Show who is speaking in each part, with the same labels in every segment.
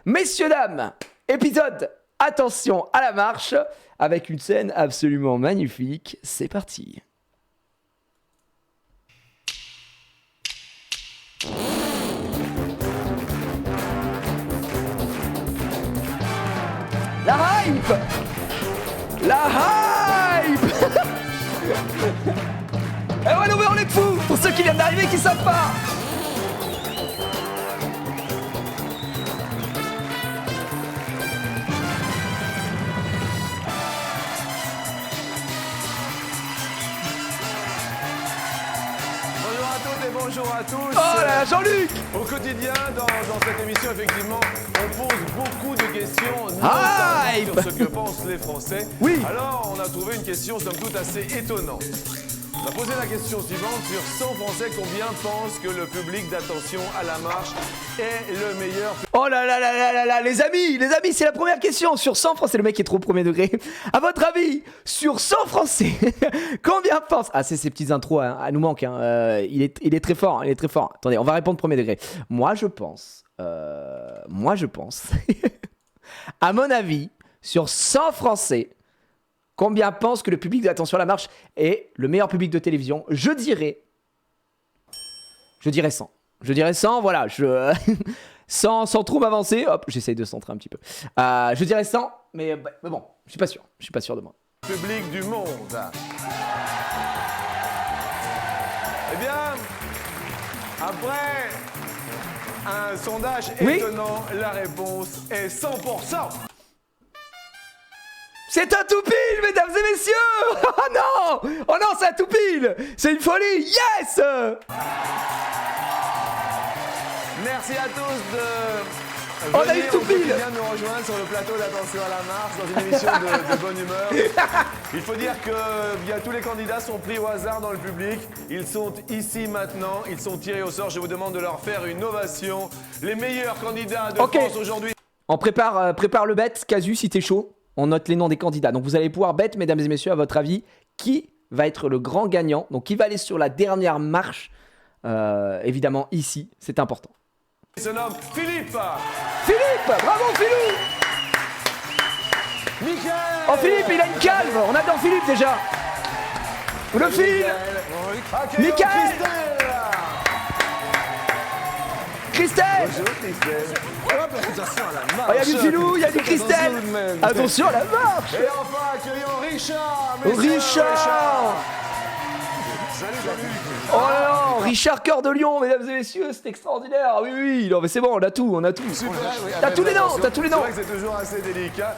Speaker 1: Messieurs, dames, épisode Attention à la marche, avec une scène absolument magnifique. C'est parti. La hype! La hype! Et ouais, non mais on est fous. Pour ceux qui viennent d'arriver qui savent pas.
Speaker 2: Bonjour à tous.
Speaker 1: Oh là, Jean-Luc.
Speaker 2: Au quotidien, dans cette émission, effectivement, on pose beaucoup de questions,
Speaker 1: Hype
Speaker 2: notamment sur ce que pensent les Français.
Speaker 1: Oui.
Speaker 2: Alors, on a trouvé une question, somme toute, assez étonnante. On a posé la question suivante sur 100 Français, combien pensent que le public d'Attention à la marche est le meilleur?
Speaker 1: Oh là là là là là là, les amis, c'est la première question. Sur 100 Français, le mec est trop premier degré. À votre avis, sur 100 Français, combien pensent... Ah, c'est ces petites intros, hein, elle nous manque. Hein. Il est très fort, il est très fort. Attendez, on va répondre premier degré. Moi, je pense... à mon avis, sur 100 Français... Combien pensent que le public d'Attention à la marche est le meilleur public de télévision? Je dirais 100. Je dirais 100, voilà. sans trop m'avancer. Hop, j'essaye de centrer un petit peu. Je dirais 100, mais bon, je suis pas sûr. Je suis pas sûr de moi.
Speaker 2: Public du monde. Eh bien, après un sondage étonnant, la réponse est 100%.
Speaker 1: C'est un tout pile, mesdames et messieurs. Oh non, c'est un tout pile. C'est une folie. Yes.
Speaker 2: Merci à tous de
Speaker 1: On a eu tout pile.
Speaker 2: venir nous rejoindre sur le plateau d'Attention à la marche dans une émission de bonne humeur. Il faut dire que tous les candidats sont pris au hasard dans le public. Ils sont ici maintenant, ils sont tirés au sort. Je vous demande de leur faire une ovation. Les meilleurs candidats de France aujourd'hui.
Speaker 1: On prépare le bet, Casu, si t'es chaud. On note les noms des candidats. Donc vous allez pouvoir bet, mesdames et messieurs, à votre avis, qui va être le grand gagnant. Donc qui va aller sur la dernière marche, évidemment ici, c'est important.
Speaker 2: Il se nomme Philippe.
Speaker 1: Philippe, bravo Philippe.
Speaker 2: Michael.
Speaker 1: Oh Philippe, il a une calve. On adore Philippe déjà. Le fil. Michael. Christelle.
Speaker 2: Bonjour Christelle. Attention à la marche.
Speaker 1: Oh, il y a du Philou, il y a du Christelle. Attention à la marche.
Speaker 2: Et enfin, accueillons Richard.
Speaker 1: Richard.
Speaker 2: Salut.
Speaker 1: Oh là là, Richard Cœur de Lion, mesdames et messieurs, c'est extraordinaire. Oui, non mais c'est bon, on a tout.
Speaker 2: Super, oui.
Speaker 1: T'as tous les noms.
Speaker 2: C'est vrai que c'est toujours assez délicat.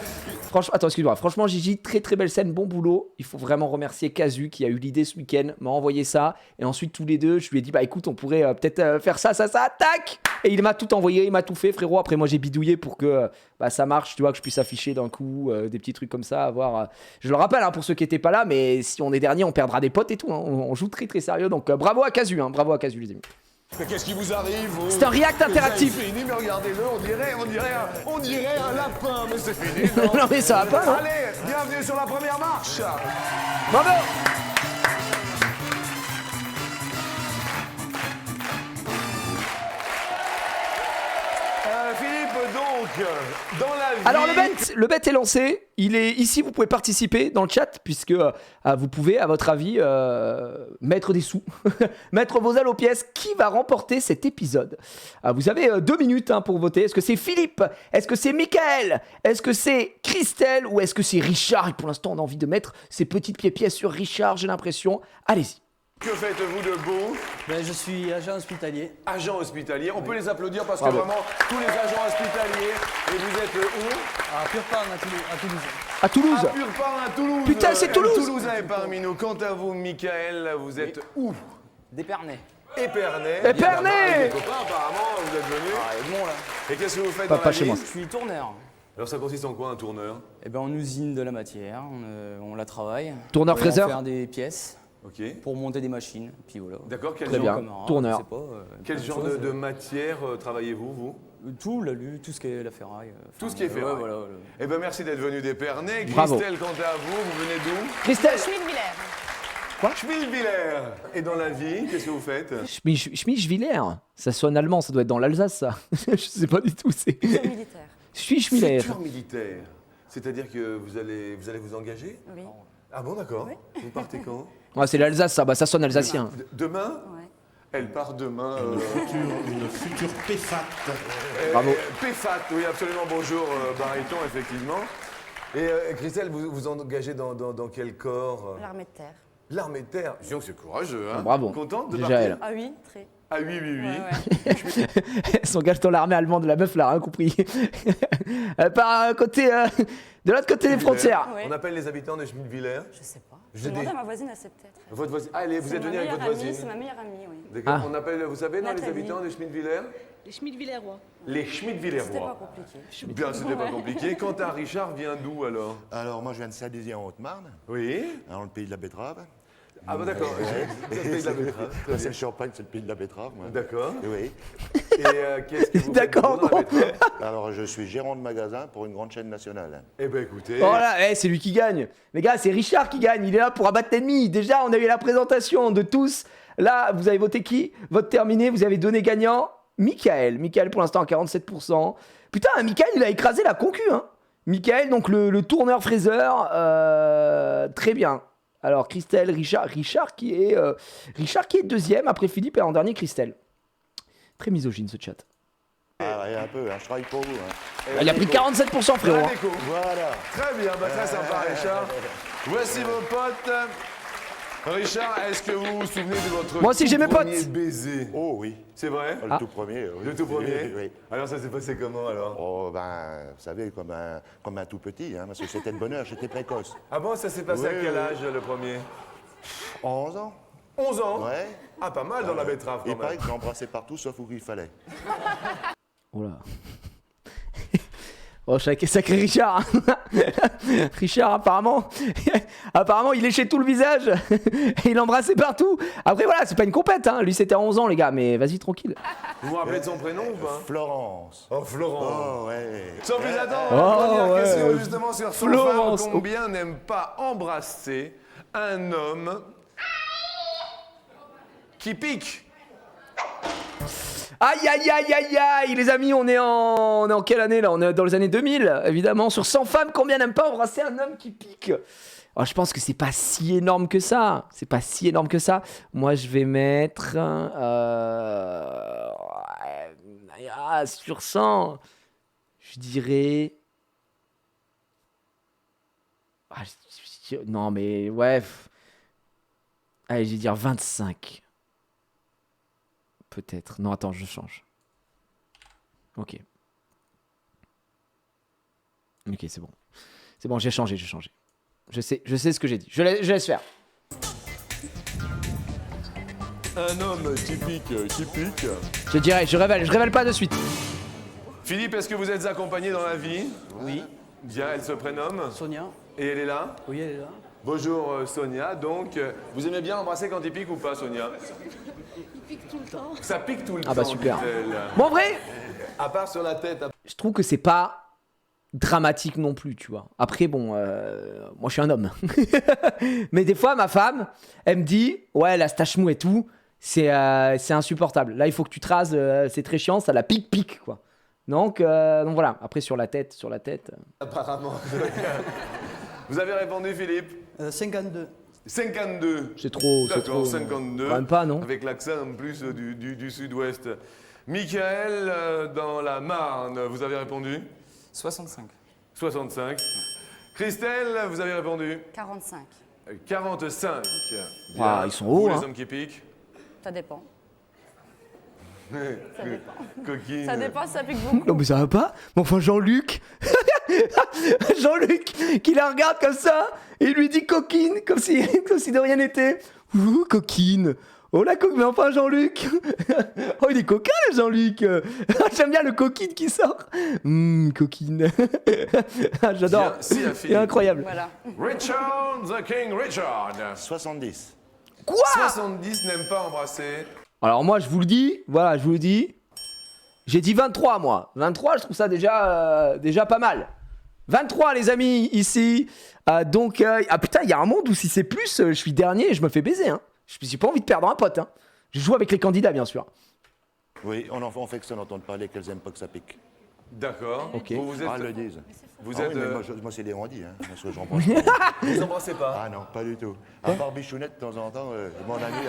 Speaker 1: Franchement, attends, excuse-moi. Franchement, Gigi, très très belle scène, bon boulot. Il faut vraiment remercier Casu qui a eu l'idée ce week-end, m'a envoyé ça. Et ensuite, tous les deux, je lui ai dit, bah écoute, on pourrait peut-être faire ça, tac. Et il m'a tout envoyé, il m'a tout fait, frérot. Après, moi, j'ai bidouillé pour que ça marche, tu vois, que je puisse afficher d'un coup des petits trucs comme ça. Avoir, je le rappelle, hein, pour ceux qui n'étaient pas là, mais si on est dernier, on perdra des potes et tout. Hein. On joue très très sérieux. Donc, bravo à Casu, bravo à Casu, les amis.
Speaker 2: Mais qu'est-ce qui vous arrive vous?
Speaker 1: C'est un react interactif.
Speaker 2: C'est fini, mais regardez-le, on dirait un lapin, mais c'est fini. Non,
Speaker 1: Non, mais ça va pas, hein.
Speaker 2: Allez, bienvenue sur la première marche.
Speaker 1: Bravo.
Speaker 2: Philippe, donc, dans la vie...
Speaker 1: Alors le bet est lancé, il est ici, vous pouvez participer dans le chat puisque vous pouvez à votre avis mettre des sous, mettre vos ailes aux pièces. Qui va remporter cet épisode? Vous avez 2 minutes pour voter. Est-ce que c'est Philippe? Est-ce que c'est Michael? Est-ce que c'est Christelle? Ou est-ce que c'est Richard? Et pour l'instant on a envie de mettre ses petites pieds sur Richard, j'ai l'impression. Allez-y.
Speaker 2: Que faites-vous de beau?
Speaker 3: Je suis agent hospitalier.
Speaker 2: Agent hospitalier, on peut les applaudir parce
Speaker 1: Bravo.
Speaker 2: que vraiment, tous les agents hospitaliers, et vous êtes où?
Speaker 3: À Purpan, à Toulouse.
Speaker 1: À Toulouse.
Speaker 2: À Purpan, à Toulouse.
Speaker 1: Putain, c'est Toulouse.
Speaker 2: Toulousain est parmi nous. Quant à vous, Michael, vous êtes où?
Speaker 3: D'Épernay.
Speaker 2: Épernay.
Speaker 1: Épernay.
Speaker 2: Avec vos copains, apparemment, vous êtes venus.
Speaker 3: Et bon là.
Speaker 2: Et qu'est-ce que vous faites
Speaker 1: Pas
Speaker 2: dans la
Speaker 1: chez moi.
Speaker 2: vie?
Speaker 3: Je suis tourneur.
Speaker 2: Alors ça consiste en quoi un tourneur?
Speaker 3: On usine de la matière, on la travaille.
Speaker 1: Tourneur
Speaker 3: On
Speaker 1: fraiseur.
Speaker 3: va faire des pièces
Speaker 2: Ok.
Speaker 3: pour monter des machines. Puis voilà.
Speaker 2: D'accord, quel
Speaker 1: Très
Speaker 2: genre,
Speaker 1: bien.
Speaker 3: Caméra,
Speaker 1: Tourneur.
Speaker 3: je sais pas,
Speaker 2: quel
Speaker 3: plein de
Speaker 2: genre
Speaker 3: choses.
Speaker 2: de matière travaillez-vous, vous?
Speaker 3: Tout, l'alu, tout ce qui est la ferraille.
Speaker 2: Tout ce qui est ferraille.
Speaker 3: Ouais, voilà.
Speaker 2: Eh bien merci d'être venu d'Épernay.
Speaker 1: Bravo.
Speaker 2: Christelle, quant à vous, vous venez d'où?
Speaker 1: Christelle.
Speaker 4: Je suis de Villers.
Speaker 2: Schmilwiller. Et dans la vie, qu'est-ce que vous faites?
Speaker 1: Schmischwiller. Ça sonne allemand, ça doit être dans l'Alsace, ça. Je sais pas du tout. C'est
Speaker 4: Militaire.
Speaker 1: Schmischwiller.
Speaker 2: Futur militaire. C'est-à-dire que vous allez vous engager?
Speaker 4: Oui.
Speaker 2: Ah bon, d'accord. Vous partez quand?
Speaker 1: Ouais, c'est l'Alsace, ça. Bah, ça sonne alsacien.
Speaker 2: Demain?
Speaker 4: Ouais.
Speaker 2: Elle part demain.
Speaker 5: Une future PFAT.
Speaker 1: Bravo.
Speaker 2: PFAT, oui, absolument. Bonjour, Baryton, effectivement. Et Christelle, vous engagez dans quel corps?
Speaker 4: L'armée de terre.
Speaker 2: L'armée de terre. Dis donc, c'est courageux, hein?
Speaker 1: Bravo.
Speaker 2: Contente de
Speaker 1: Déjà
Speaker 2: partir?
Speaker 1: elle.
Speaker 4: Ah oui, très.
Speaker 2: Ah oui, oui, oui.
Speaker 4: Ouais, ouais.
Speaker 1: Elle s'engage dans l'armée allemande, la meuf l'a rien compris. Elle part de l'autre côté des frontières.
Speaker 4: Ouais.
Speaker 2: On appelle les habitants de Schmidwiller.
Speaker 4: Je sais pas.
Speaker 2: Je
Speaker 4: Je demandais
Speaker 2: dis-
Speaker 4: à ma voisine, elle sait peut-être.
Speaker 2: Votre voisine. Ah, vous
Speaker 4: C'est
Speaker 2: êtes
Speaker 4: ma
Speaker 2: venu avec
Speaker 4: meilleure
Speaker 2: votre
Speaker 4: amie,
Speaker 2: voisine.
Speaker 4: C'est ma meilleure amie, oui.
Speaker 2: D'accord.
Speaker 1: Ah.
Speaker 2: On appelle, vous savez, non, les
Speaker 4: Nathalie.
Speaker 2: habitants de Schmidwiller?
Speaker 6: Les Schmidt-Villeroy.
Speaker 2: Les
Speaker 4: C'était pas
Speaker 2: Schmidwillerois.
Speaker 4: compliqué.
Speaker 2: Bien, c'était pas compliqué. Quant à Richard, vient d'où alors?
Speaker 7: Alors, moi, je viens de Saint-Dizier en Haute-Marne,
Speaker 2: Oui.
Speaker 7: dans le pays de la betterave.
Speaker 2: Ah, bah d'accord. Vous êtes pays de la betterave. Très
Speaker 7: C'est
Speaker 2: bien.
Speaker 7: le Champagne, c'est le pays de la betterave, moi.
Speaker 2: D'accord.
Speaker 7: Oui.
Speaker 2: Et qu'est-ce que vous faites
Speaker 1: D'accord,
Speaker 2: de bon dans la
Speaker 1: gros.
Speaker 2: betterave?
Speaker 7: Alors, je suis gérant de magasin pour une grande chaîne nationale.
Speaker 2: Eh ben écoutez.
Speaker 1: Oh là, c'est lui qui gagne. Les gars, c'est Richard qui gagne. Il est là pour abattre l'ennemi. Déjà, on a eu la présentation de tous. Là, vous avez voté qui? Vote terminé. Vous avez donné gagnant Michael. Michael, pour l'instant, à 47%. Putain, Michael, il a écrasé la concu. Hein. Michael, donc le tourneur-fraiseur. Très bien. Alors, Christelle, Richard qui est deuxième. Après Philippe et en dernier, Christelle. Très misogyne, ce chat.
Speaker 7: Ah, et un peu, hein, je travaille pour vous. Hein.
Speaker 1: Il a pris 47%, frérot.
Speaker 2: La
Speaker 1: hein.
Speaker 2: déco.
Speaker 7: Voilà.
Speaker 2: Très bien, bah, très sympa, Richard. Voici vos potes. Richard, est-ce que vous vous souvenez de votre
Speaker 1: Moi aussi, j'ai mes
Speaker 2: premier
Speaker 1: potes.
Speaker 2: baiser?
Speaker 7: Oh oui,
Speaker 2: C'est vrai?
Speaker 7: le tout premier. Oui.
Speaker 2: Le tout premier?
Speaker 7: Oui.
Speaker 2: Alors ça s'est passé comment alors?
Speaker 7: Oh, ben, vous savez, comme un tout petit, hein, parce que c'était de bonheur, j'étais précoce.
Speaker 2: Ah bon, ça s'est passé à
Speaker 7: Oui,
Speaker 2: quel
Speaker 7: oui.
Speaker 2: âge le premier?
Speaker 7: 11 ans.
Speaker 2: 11 ans?
Speaker 7: Ouais.
Speaker 2: Ah, pas mal dans la betterave
Speaker 7: Il
Speaker 2: quand
Speaker 7: paraît
Speaker 2: même.
Speaker 7: que j'embrassais partout sauf où il fallait.
Speaker 1: Oh là. Oh, sacré Richard. hein. Richard, apparemment, il léchait tout le visage. Et il embrassait partout. Après, voilà, c'est pas une compète. Hein. Lui, c'était à 11 ans, les gars. Mais vas-y, tranquille.
Speaker 2: Vous vous rappelez de son prénom ou pas?
Speaker 7: Florence.
Speaker 2: Oh, Florent.
Speaker 7: Oh, ouais.
Speaker 2: Sans plus attendre,
Speaker 1: Oh,
Speaker 2: première
Speaker 1: ouais.
Speaker 2: question justement sur son
Speaker 1: Florence.
Speaker 2: femme. Combien n'aime pas embrasser un homme qui pique?
Speaker 1: Aïe, aïe, aïe, aïe, aïe. Les amis, on est en quelle année, là? On est dans les années 2000, évidemment. Sur 100 femmes, combien n'aiment pas embrasser un homme qui pique? Oh, je pense que c'est pas si énorme que ça. C'est pas si énorme que ça. Moi, je vais mettre... sur 100, je dirais... Ah, non, mais ouais. Allez, je vais dire 25. Peut-être. Non, attends, je change. Ok. Ok, c'est bon. C'est bon, j'ai changé. Je sais ce que j'ai dit. Je laisse faire.
Speaker 2: Un homme typique,
Speaker 1: Je dirais, je révèle pas de suite.
Speaker 2: Philippe, est-ce que vous êtes accompagné dans la vie?
Speaker 3: Oui.
Speaker 2: Bien, elle se prénomme.
Speaker 3: Sonia.
Speaker 2: Et elle est là?
Speaker 3: Oui, elle est là.
Speaker 2: Bonjour Sonia, donc vous aimez bien embrasser quand il pique ou pas Sonia?
Speaker 6: Il pique tout le temps.
Speaker 2: Ça pique tout le
Speaker 1: Ah bah
Speaker 2: temps,
Speaker 1: super.
Speaker 2: dit-elle.
Speaker 1: Bon, en vrai,
Speaker 2: À part sur la tête.
Speaker 1: je trouve que c'est pas dramatique non plus, tu vois. Après, bon, moi je suis un homme. Mais des fois, ma femme, elle me dit, ouais, la stache mou et tout, c'est insupportable. Là, il faut que tu te rases, c'est très chiant, ça la pique, quoi. Donc voilà. Après, sur la tête.
Speaker 2: Apparemment. Vous avez répondu Philippe?
Speaker 3: 52.
Speaker 2: 52.
Speaker 1: C'est trop.
Speaker 2: D'accord, 52.
Speaker 1: Quand même pas, non?
Speaker 2: Avec l'accent en plus du sud-ouest. Michael, dans la Marne, vous avez répondu?
Speaker 3: 65.
Speaker 2: 65. Christelle, vous avez répondu?
Speaker 4: 45.
Speaker 2: 45.
Speaker 1: Waouh, ils sont
Speaker 2: Vous,
Speaker 1: hauts,
Speaker 2: les
Speaker 1: hein.
Speaker 2: hommes qui piquent?
Speaker 4: Ça dépend. Ça dépend.
Speaker 2: Coquine.
Speaker 4: Ça dépend, ça pique beaucoup.
Speaker 1: Non mais ça va pas. Mais enfin Jean-Luc qui la regarde comme ça et il lui dit coquine comme si de rien n'était. Ouh, coquine. Oh la coquine. Mais enfin Jean-Luc. Oh il est coquin le Jean-Luc. J'aime bien le coquine qui sort. Coquine. J'adore.
Speaker 2: Bien, si, la
Speaker 1: Il
Speaker 2: fille.
Speaker 1: est incroyable.
Speaker 4: Voilà.
Speaker 2: Richard, the King Richard.
Speaker 7: 70.
Speaker 1: Quoi?
Speaker 2: 70 n'aime pas embrasser.
Speaker 1: Alors moi je vous le dis. Voilà, je vous le dis. J'ai dit 23 moi. 23 je trouve ça déjà pas mal. 23 les amis ici. Donc ah putain, il y a un monde où si c'est plus, je suis dernier et je me fais baiser. Hein. Je n'ai pas envie de perdre un pote. Hein. Je joue avec les candidats bien sûr.
Speaker 7: Oui, on fait que ça d'entendre parler qu'elles aiment pas que ça pique.
Speaker 2: D'accord.
Speaker 1: Ok.
Speaker 2: Vous êtes...
Speaker 7: Ah, elles le disent.
Speaker 2: Vous
Speaker 7: Ah
Speaker 2: êtes...
Speaker 7: oui, mais moi c'est des rendis, hein, parce que j'embrasse pas.
Speaker 2: Vous embrassez pas.
Speaker 7: Ah non, pas du tout. À part Bichounette, de temps en temps, mon ami...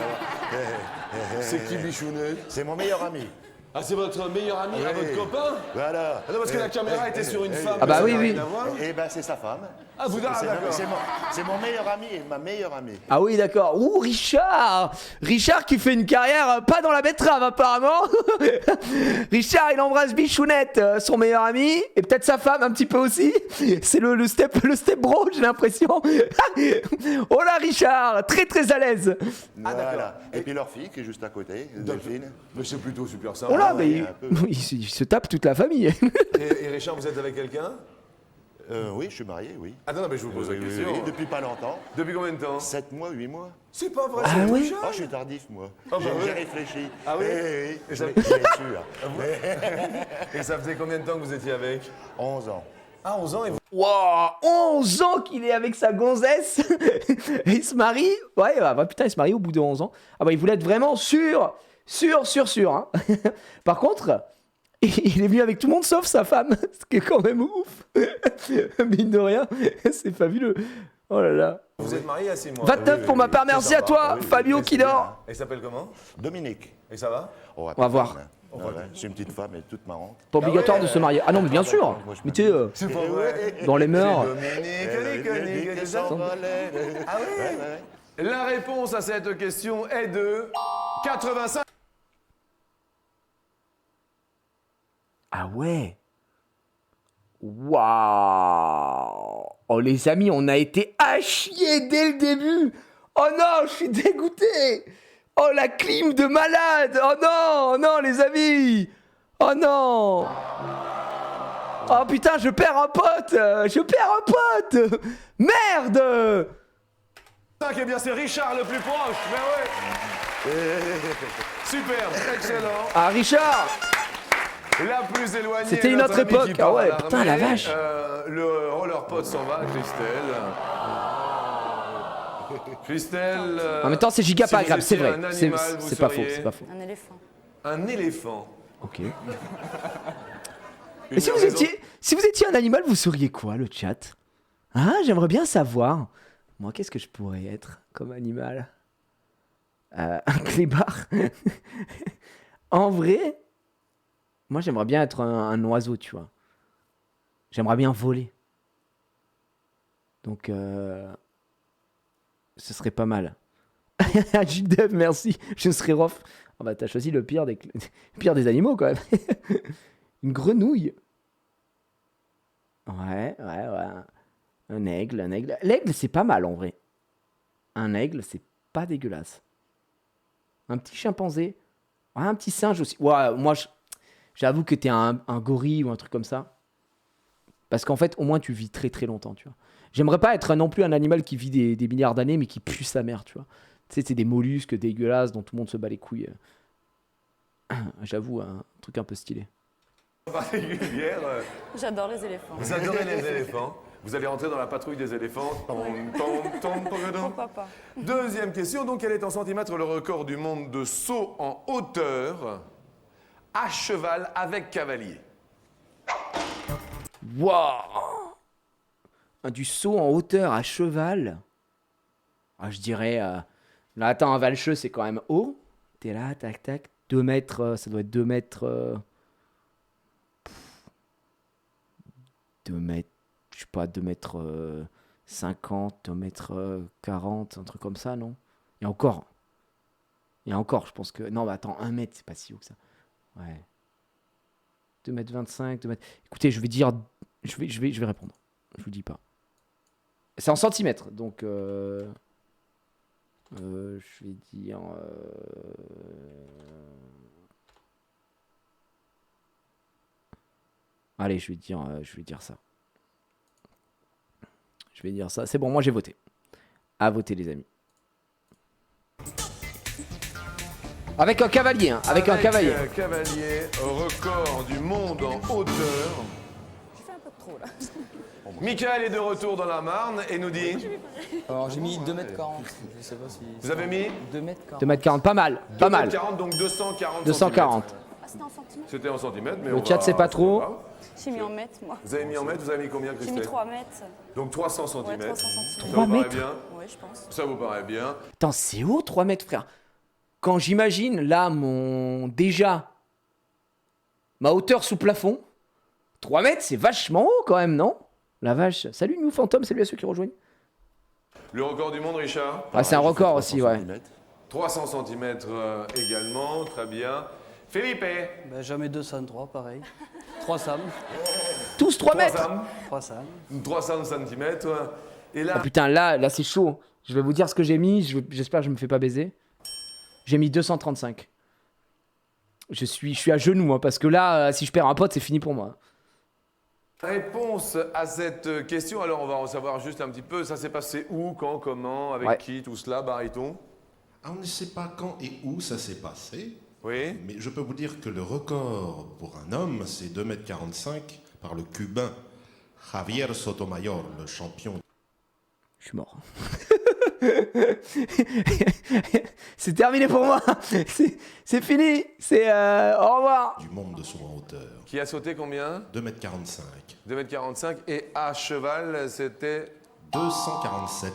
Speaker 2: C'est qui Bichounet?
Speaker 7: C'est mon meilleur ami.
Speaker 2: Ah, c'est votre meilleur ami, à
Speaker 7: Oui.
Speaker 2: votre copain?
Speaker 7: Voilà.
Speaker 2: Ah non, parce que la caméra était sur une femme.
Speaker 1: Ah bah
Speaker 2: ça
Speaker 1: oui,
Speaker 2: n'a
Speaker 1: oui.
Speaker 2: rien à voir.
Speaker 7: Eh ben, c'est sa femme.
Speaker 2: Ah, vous d'accord.
Speaker 7: C'est mon meilleur ami et ma meilleure amie.
Speaker 1: Ah oui d'accord. Ouh Richard. Richard qui fait une carrière pas dans la betterave apparemment. Richard il embrasse Bichounette, son meilleur ami, et peut-être sa femme un petit peu aussi. C'est le step bro j'ai l'impression. Oh là Richard, très très à l'aise.
Speaker 7: Voilà. Et puis leur fille qui est juste à côté, Delphine.
Speaker 2: Mais c'est plutôt super ça.
Speaker 1: Oh là,
Speaker 7: ouais,
Speaker 1: mais
Speaker 7: un peu.
Speaker 1: il se tape toute la famille.
Speaker 2: Et Richard, vous êtes avec quelqu'un?
Speaker 7: Oui, je suis marié, oui.
Speaker 2: Ah non, mais je vous pose la
Speaker 7: Oui,
Speaker 2: question.
Speaker 7: oui, depuis pas longtemps.
Speaker 2: Depuis combien de temps?
Speaker 7: 7 mois, 8 mois.
Speaker 2: C'est pas vrai,
Speaker 1: Ah
Speaker 2: c'est tout
Speaker 1: oui
Speaker 2: jeune.
Speaker 7: Oh, je suis tardif, moi.
Speaker 2: Ah, bah
Speaker 7: J'ai
Speaker 2: ouais.
Speaker 7: réfléchi.
Speaker 2: Ah oui
Speaker 7: Oui,
Speaker 2: Et
Speaker 7: je
Speaker 2: ça-
Speaker 7: vais être sûr.
Speaker 2: Et ça faisait combien de temps que vous étiez avec?
Speaker 7: 11 ans.
Speaker 2: Ah, 11 ans et vous...
Speaker 1: Wow, 11 ans qu'il est avec sa gonzesse. Et il se marie. Ouais, bah putain, il se marie au bout de 11 ans. Ah bah il voulait être vraiment sûr. Hein. Par contre, il est venu avec tout le monde sauf sa femme. Ce qui est quand même ouf. Mine de rien, c'est fabuleux. Oh là là.
Speaker 2: Vous êtes marié à 6 mois.
Speaker 1: 29 pour ma part,
Speaker 2: C'est
Speaker 1: merci à
Speaker 2: sympa.
Speaker 1: toi,
Speaker 7: oui,
Speaker 1: Fabio
Speaker 7: oui,
Speaker 1: qui
Speaker 7: c'est
Speaker 1: dort.
Speaker 2: Et il s'appelle comment?
Speaker 7: Dominique.
Speaker 2: Et ça va?
Speaker 7: Oh,
Speaker 1: On va voir.
Speaker 7: Ah ouais, c'est une petite femme, elle est toute marrante.
Speaker 1: Pas obligatoire
Speaker 2: ouais,
Speaker 1: de se marier. Ah non, mais bien sûr.
Speaker 7: Moi, je
Speaker 1: Mais tu sais,
Speaker 2: C'est pas vrai.
Speaker 1: dans les mœurs.
Speaker 2: Dominique, tout ça. Ah oui? La réponse à cette question est de 85.
Speaker 1: Ah ouais. Waouh. Oh les amis, on a été à chier dès le début. Oh non, je suis dégoûté. Oh la clim de malade. Oh non, les amis. Oh non. Oh putain, je perds un pote. Merde.
Speaker 2: Eh bien, c'est Richard le plus proche. Mais ouais. Super, excellent.
Speaker 1: Ah Richard.
Speaker 2: La plus éloignée.
Speaker 1: C'était une
Speaker 2: notre
Speaker 1: autre
Speaker 2: ami
Speaker 1: époque.
Speaker 2: qui part
Speaker 1: Ah ouais,
Speaker 2: à l'armée.
Speaker 1: putain, la vache.
Speaker 2: Le roller pod s'en va, Christelle. Christelle.
Speaker 1: En même temps, c'est giga
Speaker 2: si
Speaker 1: pas
Speaker 2: vous
Speaker 1: agréable, c'est
Speaker 2: étiez
Speaker 1: vrai.
Speaker 2: un animal, vous
Speaker 1: C'est pas faux,
Speaker 2: seriez
Speaker 1: c'est pas faux.
Speaker 4: Un éléphant.
Speaker 2: Un éléphant.
Speaker 1: Ok.
Speaker 2: Une
Speaker 1: Et si vous,
Speaker 2: raison-
Speaker 1: étiez un animal, vous seriez quoi, le chat? Ah, j'aimerais bien savoir. Moi, qu'est-ce que je pourrais être comme animal? Un clébard. En vrai, moi, j'aimerais bien être un oiseau, tu vois. J'aimerais bien voler. Donc, ce serait pas mal. JDev, merci. Je serais rof. Ah bah, t'as choisi le pire des animaux, quand même. Une grenouille. Ouais. Un aigle. L'aigle, c'est pas mal, en vrai. Un aigle, c'est pas dégueulasse. Un petit chimpanzé. Ouais, un petit singe aussi. Ouais, moi, j'avoue que t'es un gorille ou un truc comme ça. Parce qu'en fait, au moins, tu vis très très longtemps, tu vois. J'aimerais pas être non plus un animal qui vit des milliards d'années, mais qui pue sa mère, tu vois. Tu sais, c'est des mollusques dégueulasses dont tout le monde se bat les couilles. J'avoue, un truc un peu stylé.
Speaker 2: Particulière.
Speaker 4: J'adore les éléphants.
Speaker 2: Vous adorez les éléphants. Vous allez rentrer dans la patrouille des éléphants.
Speaker 4: Pourquoi pas?
Speaker 2: Deuxième question. Donc, quel est en centimètres le record du monde de saut en hauteur à cheval avec cavalier?
Speaker 1: Waouh! Du saut en hauteur à cheval. Ah, je dirais... Là, attends, un valcheux, c'est quand même haut. T'es là, tac, tac. 2 mètres, ça doit être 2 mètres... 2 mètres... Je sais pas, 2 mètres 50, 2 mètres 40, un truc comme ça, non? Et encore, je pense que... Non, mais attends, 1 mètre, c'est pas si haut que ça. Ouais. 2 mètres 25, 2 mètres... Écoutez, je vais dire... Je vais répondre. Je vous dis pas. C'est en centimètres, donc... je vais dire... Allez, je vais dire ça. Je vais dire ça. C'est bon, moi j'ai voté. À voter, les amis. Avec un cavalier, hein. Avec un cavalier.
Speaker 2: Cavalier, record du monde en hauteur.
Speaker 4: J'ai fait un peu de trop là.
Speaker 2: Michael est de retour dans la Marne et nous dit...
Speaker 3: Alors j'ai mis 2m40. Je sais pas si.
Speaker 2: Vous avez mis
Speaker 3: 2m40.
Speaker 1: 2m40, pas mal, pas mal.
Speaker 2: 2m40, donc 240
Speaker 1: 240.
Speaker 4: Ah, c'était en centimètres.
Speaker 2: C'était en centimètres, mais
Speaker 1: Le
Speaker 2: on
Speaker 1: chat,
Speaker 2: va-
Speaker 1: c'est pas trop.
Speaker 2: grave.
Speaker 4: J'ai mis en mètres, moi.
Speaker 2: Vous avez mis en mètres, vous avez mis combien,
Speaker 4: J'ai
Speaker 2: Christelle?
Speaker 4: mis 3 mètres.
Speaker 2: Donc 300
Speaker 4: Ouais,
Speaker 2: centimètres.
Speaker 4: 300 centimètres.
Speaker 2: Ça vous
Speaker 1: 3
Speaker 2: paraît
Speaker 1: mètres.
Speaker 2: bien?
Speaker 4: Ouais, je pense.
Speaker 2: Ça vous paraît bien?
Speaker 1: Putain, c'est haut 3 mètres, frère. Quand j'imagine là ma hauteur sous plafond, 3 mètres, c'est vachement haut quand même, non? La vache. Salut New Phantom, salut à ceux qui rejoignent.
Speaker 2: Le record du monde, Richard?
Speaker 1: Ah, c'est un
Speaker 7: J'ai fait
Speaker 1: record
Speaker 7: 300
Speaker 1: aussi, ouais.
Speaker 7: centimètres.
Speaker 2: 300 cm également, très bien. Philippe,
Speaker 3: Bah, jamais 2 Sam 3, pareil. 3 Sam.
Speaker 1: Tous 3 mètres.
Speaker 3: 3 Sam.
Speaker 2: 300 cm. Et là,
Speaker 1: Ah putain, là c'est chaud. Je vais vous dire ce que j'ai mis, j'espère que je me fais pas baiser. J'ai mis 235. Je suis à genoux, hein, parce que là, si je perds un pote, c'est fini pour moi.
Speaker 2: réponse à cette question. Alors, on va en savoir juste un petit peu. Ça s'est passé où, quand, comment, avec
Speaker 1: Ouais.
Speaker 2: qui, tout cela, Bariton?
Speaker 5: Ah, on ne sait pas quand et où ça s'est passé,
Speaker 2: Oui.
Speaker 5: mais je peux vous dire que le record pour un homme, c'est 2,45 m par le Cubain Javier Sotomayor, le champion
Speaker 1: Je suis mort. C'est terminé pour moi. C'est fini. C'est au revoir.
Speaker 5: du monde de son hauteur.
Speaker 2: Qui a sauté combien?
Speaker 5: 2,45 m.
Speaker 2: 2,45 m. Et à cheval, c'était...
Speaker 5: 247.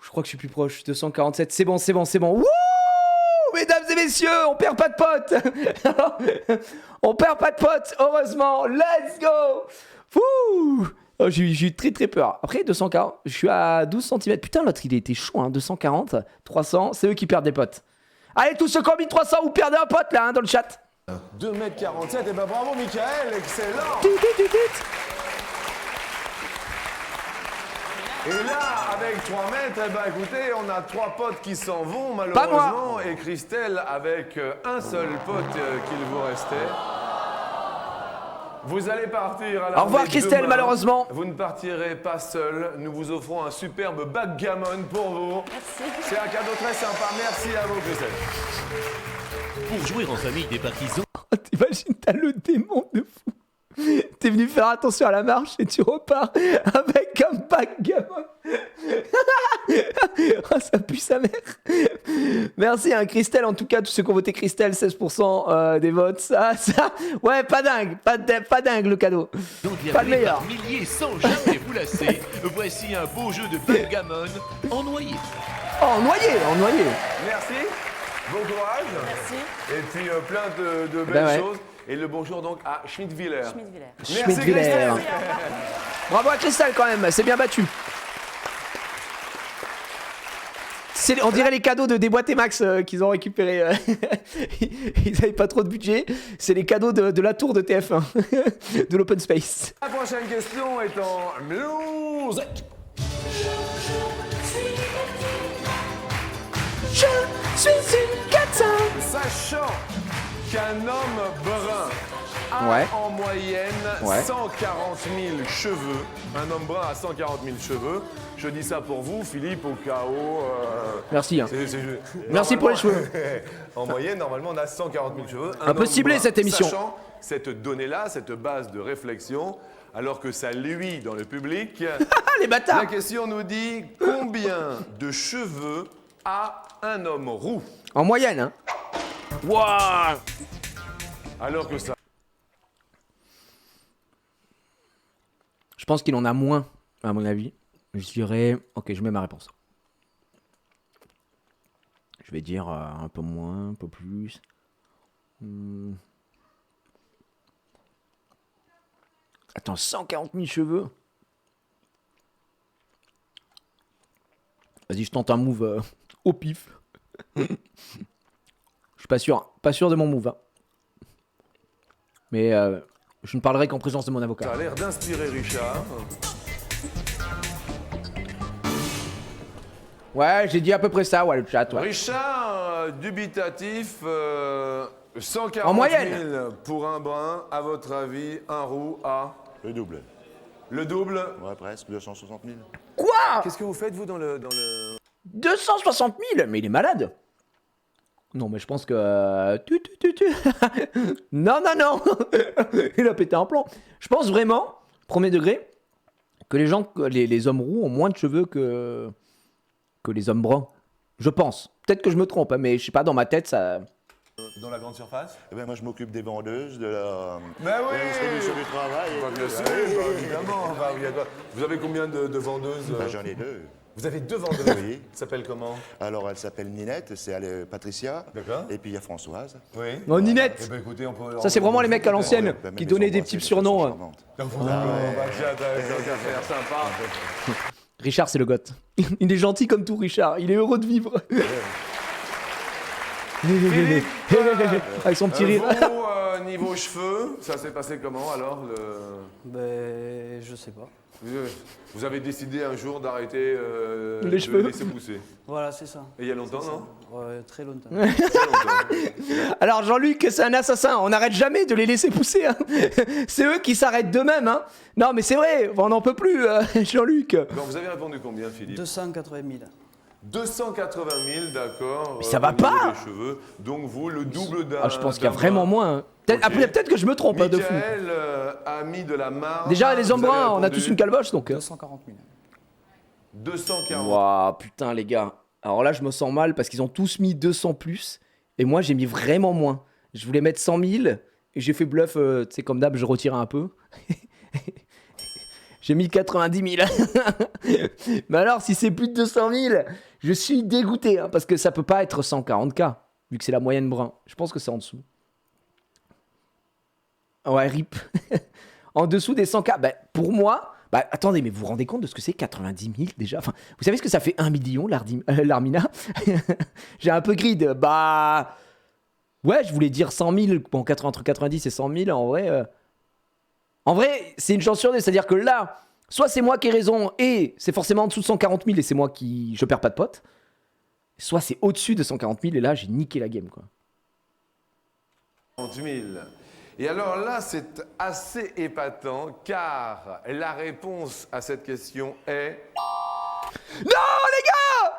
Speaker 1: Je crois que je suis plus proche. 247. C'est bon, c'est bon, c'est bon. Wouh! Mesdames et messieurs, on perd pas de potes. On perd pas de potes, heureusement. Let's go. Wouh! Oh, j'ai eu très très peur. Après, 240, je suis à 12 cm. Putain, l'autre, il était chaud, hein. 240, 300, c'est eux qui perdent des potes. Allez, tous ceux qui ont mis 300, vous perdez un pote, là, hein, dans le chat.
Speaker 2: 2,47 m. Et ben bravo, Michael. Excellent.
Speaker 1: Tut, tut, tut, tut.
Speaker 2: Et là, avec 3 mètres, eh ben, écoutez, on a 3 potes qui s'en vont,
Speaker 1: Pas
Speaker 2: malheureusement. Et Christelle, avec un seul pote qu'il vous restait. Vous allez partir à la
Speaker 1: Au revoir, Christelle, malheureusement.
Speaker 2: Vous ne partirez pas seul. Nous vous offrons un superbe backgammon pour vous.
Speaker 4: Merci.
Speaker 2: C'est un cadeau très sympa. Merci à vous, Christelle.
Speaker 8: Pour jouer en famille des partisans,
Speaker 1: Oh, t'imagines, t'as le démon de fou. T'es venu faire attention à la marche et tu repars avec un backgammon. Oh, ça pue sa mère. Merci, hein, Christelle. En tout cas, tous ceux qui ont voté Christelle, 16% des votes. Ça, ouais, pas dingue. Pas dingue le cadeau.
Speaker 8: donc
Speaker 1: Pas le
Speaker 8: livrés
Speaker 1: meilleur.
Speaker 8: par milliers sans jamais vous lasser, voici un beau jeu de backgammon en noyer.
Speaker 1: Oh, noyé.
Speaker 2: Merci. Bon courage.
Speaker 4: Merci.
Speaker 2: Et puis plein de belles
Speaker 1: Ben ouais.
Speaker 2: choses. Et le bonjour donc à Schmidt-Villers.
Speaker 4: Schmidt-Villers.
Speaker 2: Merci,
Speaker 1: Schmidt-Villers.
Speaker 2: Christelle.
Speaker 1: Bravo à Christelle quand même. C'est bien battu. On dirait les cadeaux de Déboîté Max qu'ils ont récupérés. Ils n'avaient pas trop de budget. C'est les cadeaux de la tour de TF1, de l'Open Space.
Speaker 2: La prochaine question est en musique.
Speaker 1: Je suis une katana.
Speaker 2: Sachant qu'un homme brun a
Speaker 1: Ouais.
Speaker 2: en moyenne
Speaker 1: Ouais.
Speaker 2: 140 000 cheveux, un homme brun a 140 000 cheveux, je dis ça pour vous, Philippe, au cas où...
Speaker 1: Merci. Hein.
Speaker 2: c'est-
Speaker 1: Merci pour les
Speaker 2: normalement- En moyenne, normalement, on a 140 000 cheveux.
Speaker 1: Un peu
Speaker 2: homme
Speaker 1: ciblé,
Speaker 2: brun.
Speaker 1: cette émission.
Speaker 2: Sachant cette donnée-là, cette base de réflexion, alors que ça luit dans le public,
Speaker 1: Ah, les
Speaker 2: la
Speaker 1: bâtards.
Speaker 2: question nous dit combien de cheveux a un homme roux?
Speaker 1: En moyenne, hein. Waouh.
Speaker 2: Alors que ça...
Speaker 1: Je pense qu'il en a moins, à mon avis. Je dirais... Ok, je mets ma réponse. Je vais dire un peu moins, un peu plus. Attends, 140 000 cheveux. Vas-y, je tente un move au pif. Je suis pas sûr de mon move. Hein. Mais je ne parlerai qu'en présence de mon avocat.
Speaker 2: Ça a l'air d'inspirer Richard.
Speaker 1: Ouais, j'ai dit à peu près ça, ouais, le chat. Ouais.
Speaker 2: Richard, dubitatif, 140
Speaker 1: En moyenne.
Speaker 2: 000 pour un brun. À votre avis, un roux à
Speaker 7: Le double.
Speaker 2: le double.
Speaker 7: Ouais, presque, 260 000.
Speaker 1: Quoi?
Speaker 2: Qu'est-ce que vous faites, vous, dans le...
Speaker 1: 260 000? Mais il est malade. Non, mais je pense que... Non. Il a pété un plomb. Je pense vraiment premier degré, que les gens, les hommes roux ont moins de cheveux que les hommes bruns. Je pense. Peut-être que je me trompe, hein, mais je sais pas, dans ma tête, ça...
Speaker 2: Dans la grande surface?
Speaker 7: Eh ben, moi, je m'occupe des vendeuses, de la,
Speaker 2: Mais oui!
Speaker 7: de la distribution du travail. et
Speaker 2: Bah,
Speaker 7: tout.
Speaker 2: bien sûr,
Speaker 7: Oui.
Speaker 2: bah, évidemment. Enfin, il y a quoi. Vous avez combien de vendeuses?
Speaker 7: Ben, j'en ai deux.
Speaker 2: Vous avez 2 vendeuses?
Speaker 7: Oui.
Speaker 2: Ça s'appelle comment?
Speaker 7: Alors, elle s'appelle Ninette, c'est elle, Patricia.
Speaker 2: D'accord.
Speaker 7: Et puis, il y a Françoise.
Speaker 2: Oui.
Speaker 1: Oh, Ninette!
Speaker 2: Eh ben, écoutez, on peut...
Speaker 1: Ça, c'est vraiment les mecs à l'ancienne
Speaker 7: Ben, mais
Speaker 1: qui
Speaker 7: les
Speaker 1: donnaient des
Speaker 7: embrasser
Speaker 1: petits
Speaker 7: de façon
Speaker 1: surnoms.
Speaker 7: charmante.
Speaker 2: Bah, tiens, t'as qu'à faire sympa.
Speaker 1: Richard, c'est le goth. Il est gentil comme tout, Richard. Il est heureux de vivre. Avec son petit rire.
Speaker 2: Vous, niveau cheveux, ça s'est passé comment alors
Speaker 3: Ben, je sais pas.
Speaker 2: Vous avez décidé un jour d'arrêter
Speaker 1: Les
Speaker 2: de
Speaker 1: cheveux.
Speaker 2: laisser pousser.
Speaker 3: Voilà, c'est ça.
Speaker 2: Et il y a longtemps,
Speaker 3: C'est ça.
Speaker 2: non?
Speaker 3: Ouais, très longtemps.
Speaker 2: Très longtemps.
Speaker 1: Alors Jean-Luc, c'est un assassin. On n'arrête jamais de les laisser pousser. Hein. C'est eux qui s'arrêtent d'eux-mêmes. Hein. Non, mais c'est vrai, on n'en peut plus, Jean-Luc.
Speaker 2: Bon, vous avez répondu combien, Philippe?
Speaker 3: 280 000.
Speaker 2: 280 000, d'accord.
Speaker 1: Mais ça va
Speaker 2: au niveau
Speaker 1: pas.
Speaker 2: des cheveux. Donc vous, le double d'un.
Speaker 1: Ah, je pense qu'il y a
Speaker 2: d'un
Speaker 1: vraiment
Speaker 2: bras.
Speaker 1: moins. Hein. Peut-être,
Speaker 2: Ok.
Speaker 1: après, peut-être que je me trompe, hein, de fou.
Speaker 2: Michael a mis de la marge.
Speaker 1: Déjà, les hommes
Speaker 2: Vous avez
Speaker 1: bruns, on a
Speaker 2: répondu
Speaker 1: tous une calboche, donc...
Speaker 3: 240 000.
Speaker 2: 240.
Speaker 1: Waouh, putain, les gars. Alors là, je me sens mal parce qu'ils ont tous mis 200 plus. Et moi, j'ai mis vraiment moins. Je voulais mettre 100 000. Et j'ai fait bluff, tu sais, comme d'hab, je retire un peu. J'ai mis 90 000. Mais alors, si c'est plus de 200 000, je suis dégoûté. Hein, parce que ça peut pas être 140K. Vu que c'est la moyenne brun. Je pense que c'est en dessous. Ouais, rip. En dessous des 100K. Bah, pour moi... Bah, attendez, mais vous vous rendez compte de ce que c'est 90 000 déjà? Enfin, vous savez ce que ça fait 1 million, l'Armina? J'ai un peu grid. Bah... Ouais, je voulais dire 100 000. Bon, entre 90 et 100 000, en vrai... En vrai, c'est une chance sur deux. C'est-à-dire que là, soit c'est moi qui ai raison et c'est forcément en dessous de 140 000 et c'est moi qui... Je perds pas de potes. Soit c'est au-dessus de 140 000 et là, j'ai niqué la game, quoi.
Speaker 2: 30 000. Et alors là, c'est assez épatant car la réponse à cette question est...
Speaker 1: Non, les gars!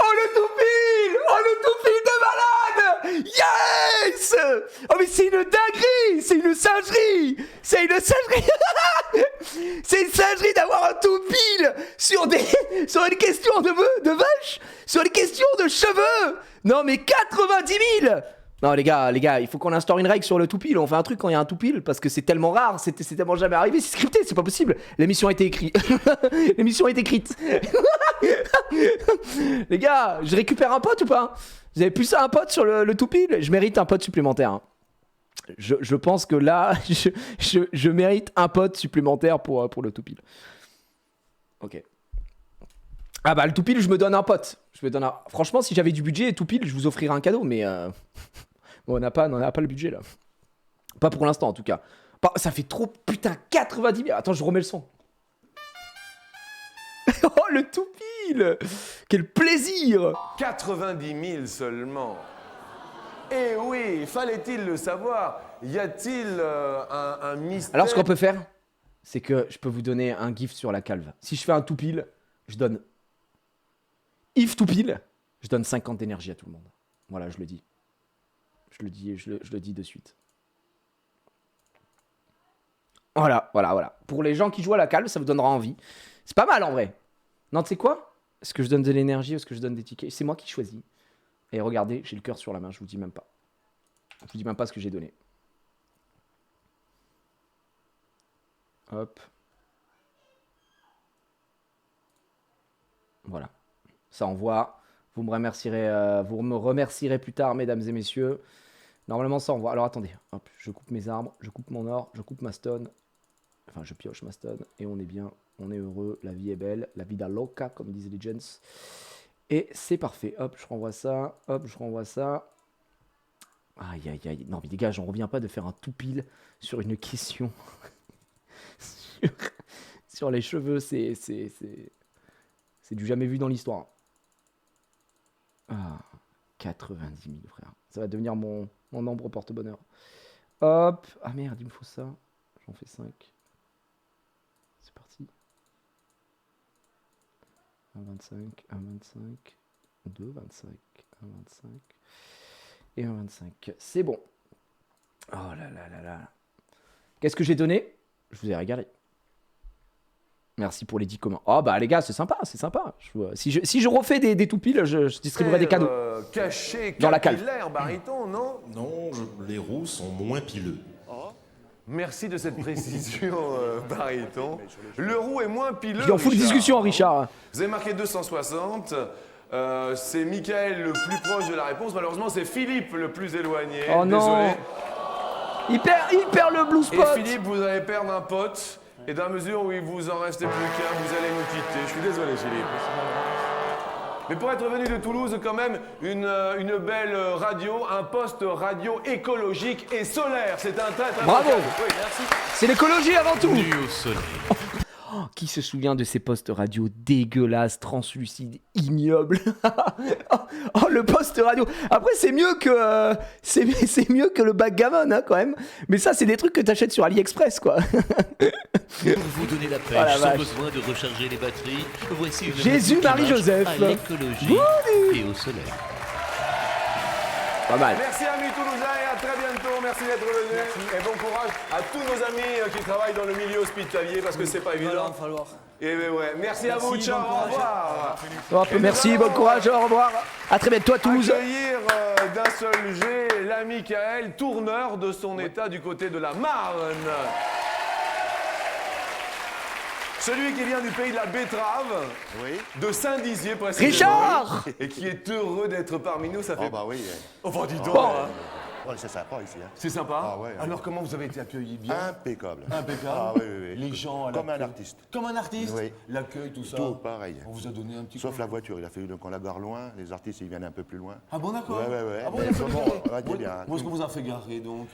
Speaker 1: Oh, le toupil! Oh, le toupil de malade! Yes! Oh, mais c'est une dinguerie! C'est une singerie! C'est une singerie! C'est une singerie d'avoir un toupil sur une question de vache! Sur une question de cheveux! Non, mais 90 000! Non, les gars, il faut qu'on instaure une règle sur le toupil. On fait un truc quand il y a un toupil parce que c'est tellement rare, c'est tellement jamais arrivé. C'est scripté, c'est pas possible. L'émission a été écrite. L'émission est écrite. Les gars, je récupère un pote ou pas? Vous avez plus ça, un pote sur le toupil? Je mérite un pote supplémentaire. Hein. Je pense que là, je mérite un pote supplémentaire pour le toupil. Ok. Ah bah le toupil, je me donne un pote. Franchement, si j'avais du budget, toupil, je vous offrirais un cadeau, mais bon, on n'a pas le budget là. Pas pour l'instant en tout cas. Bah, ça fait trop, putain, 90 000. Attends, je remets le son. Oh le toupil! Quel plaisir!
Speaker 2: 90 000 seulement. Eh oui, fallait-il le savoir? Y a-t-il un mystère?
Speaker 1: Alors ce qu'on peut faire, c'est que je peux vous donner un gift sur la calve. Si je fais un toupil, je donne... If toupil, je donne 50 d'énergie à tout le monde. Voilà, je le dis. Je le dis de suite. Voilà. Pour les gens qui jouent à la calve, ça vous donnera envie. C'est pas mal en vrai. Non, tu sais quoi? Est-ce que je donne de l'énergie ou est-ce que je donne des tickets? C'est moi qui choisis. Et regardez, j'ai le cœur sur la main, je vous dis même pas. Je vous dis même pas ce que j'ai donné. Hop. Voilà. Ça envoie. Vous me remercierez plus tard, mesdames et messieurs. Normalement, ça envoie. Alors attendez. Hop, je coupe mes arbres, je coupe mon or, je coupe ma stone. Enfin, je pioche ma stone. Et on est bien, on est heureux. La vie est belle. La vida loca, comme disent les gens. Et c'est parfait. Hop, je renvoie ça. Hop, je renvoie ça. Aïe, aïe, aïe. Non, mais les gars, j'en reviens pas de faire un tout pile sur une question. sur les cheveux, c'est du jamais vu dans l'histoire. Ah, 90 000, frère. Ça va devenir mon nombre porte-bonheur. Hop. Ah merde, il me faut ça. J'en fais 5. C'est parti. 1,25, 1,25, 2,25, 1,25 et 1,25. C'est bon. Oh là là là là. Qu'est-ce que j'ai donné? Je vous ai régalé. Merci pour les 10 communs. Oh bah les gars, c'est sympa, c'est sympa. Si je refais des tout piles, je distribuerai des cadeaux.
Speaker 2: Caché,
Speaker 1: Dans la cale.
Speaker 2: capillaire, baryton, non?
Speaker 5: Non, les roues sont moins pileux.
Speaker 2: Merci de cette précision, baryton. Le roux est moins pileux.
Speaker 1: Il en fout de
Speaker 2: Richard.
Speaker 1: discussion, Richard.
Speaker 2: Vous avez marqué 260. C'est Michael le plus proche de la réponse. Malheureusement, c'est Philippe le plus éloigné.
Speaker 1: Oh non.
Speaker 2: Désolé.
Speaker 1: Il perd le blue
Speaker 2: Et
Speaker 1: spot.
Speaker 2: Philippe, vous allez perdre un pote. Et dans la mesure où il vous en restait plus qu'un, vous allez nous quitter. Je suis désolé, Philippe. Mais pour être venu de Toulouse, quand même, une belle radio, un poste radio écologique et solaire. C'est un très très
Speaker 1: Bravo.
Speaker 2: beau cadeau. Oui, merci.
Speaker 1: C'est l'écologie avant tout.
Speaker 8: Nu au soleil.
Speaker 1: Qui se souvient de ces postes radio dégueulasses, translucides, ignobles? Oh, le poste radio. Après, c'est mieux que c'est mieux que le backgammon, hein, quand même. Mais ça, c'est des trucs que t'achètes sur AliExpress, quoi.
Speaker 8: Pour vous donner la pêche
Speaker 1: Oh la
Speaker 8: sans
Speaker 1: vache.
Speaker 8: besoin de recharger les batteries, voici une
Speaker 1: Jésus,
Speaker 8: musique qui
Speaker 1: Marie,
Speaker 8: marche
Speaker 1: Joseph.
Speaker 8: à l'écologie et au soleil.
Speaker 1: Pas mal.
Speaker 2: Merci amis toulousains et à très bientôt. Merci d'être venus. Et bon courage à tous nos amis qui travaillent dans le milieu hospitalier parce que c'est pas
Speaker 3: Il va
Speaker 2: évident.
Speaker 3: falloir.
Speaker 2: Et ben ouais. Merci à vous. Ciao.
Speaker 3: bon
Speaker 2: Au
Speaker 3: courage.
Speaker 2: revoir.
Speaker 1: Hop, merci, bon courage, au revoir. À très bientôt à Toulouse.
Speaker 2: Accueillir d'un seul jet l'ami Kaël, tourneur de son état du côté de la Marne. Celui qui vient du pays de la betterave,
Speaker 7: Oui.
Speaker 2: de Saint-Dizier précisément.
Speaker 1: Richard.
Speaker 2: Et qui est heureux d'être parmi nous, ça fait...
Speaker 7: Oh bah oui.
Speaker 2: Oh bah dis donc,
Speaker 1: Bon.
Speaker 2: hein.
Speaker 7: Ouais, c'est sympa ici. Hein.
Speaker 2: C'est sympa.
Speaker 7: Ah ouais,
Speaker 2: Alors comment vous avez été accueillis bien?
Speaker 7: Impeccable.
Speaker 2: Impeccable.
Speaker 7: Ah oui, oui, oui.
Speaker 2: Les gens à
Speaker 7: Comme un
Speaker 2: l'accueil.
Speaker 7: artiste.
Speaker 2: Comme un artiste.
Speaker 7: Oui.
Speaker 2: L'accueil, tout ça.
Speaker 7: Tout pareil.
Speaker 2: On vous a donné un petit
Speaker 7: Sauf
Speaker 2: coup.
Speaker 7: la voiture, il a fallu qu'on la gare loin. Les artistes, ils viennent un peu plus loin.
Speaker 2: Ah bon d'accord.
Speaker 7: Ouais, ouais, ouais.
Speaker 2: Ah bon,
Speaker 7: Mais
Speaker 2: il a fallu
Speaker 7: bon,
Speaker 2: garer.
Speaker 7: on va dire bien.
Speaker 2: Où est-ce qu'on vous a fait garer donc?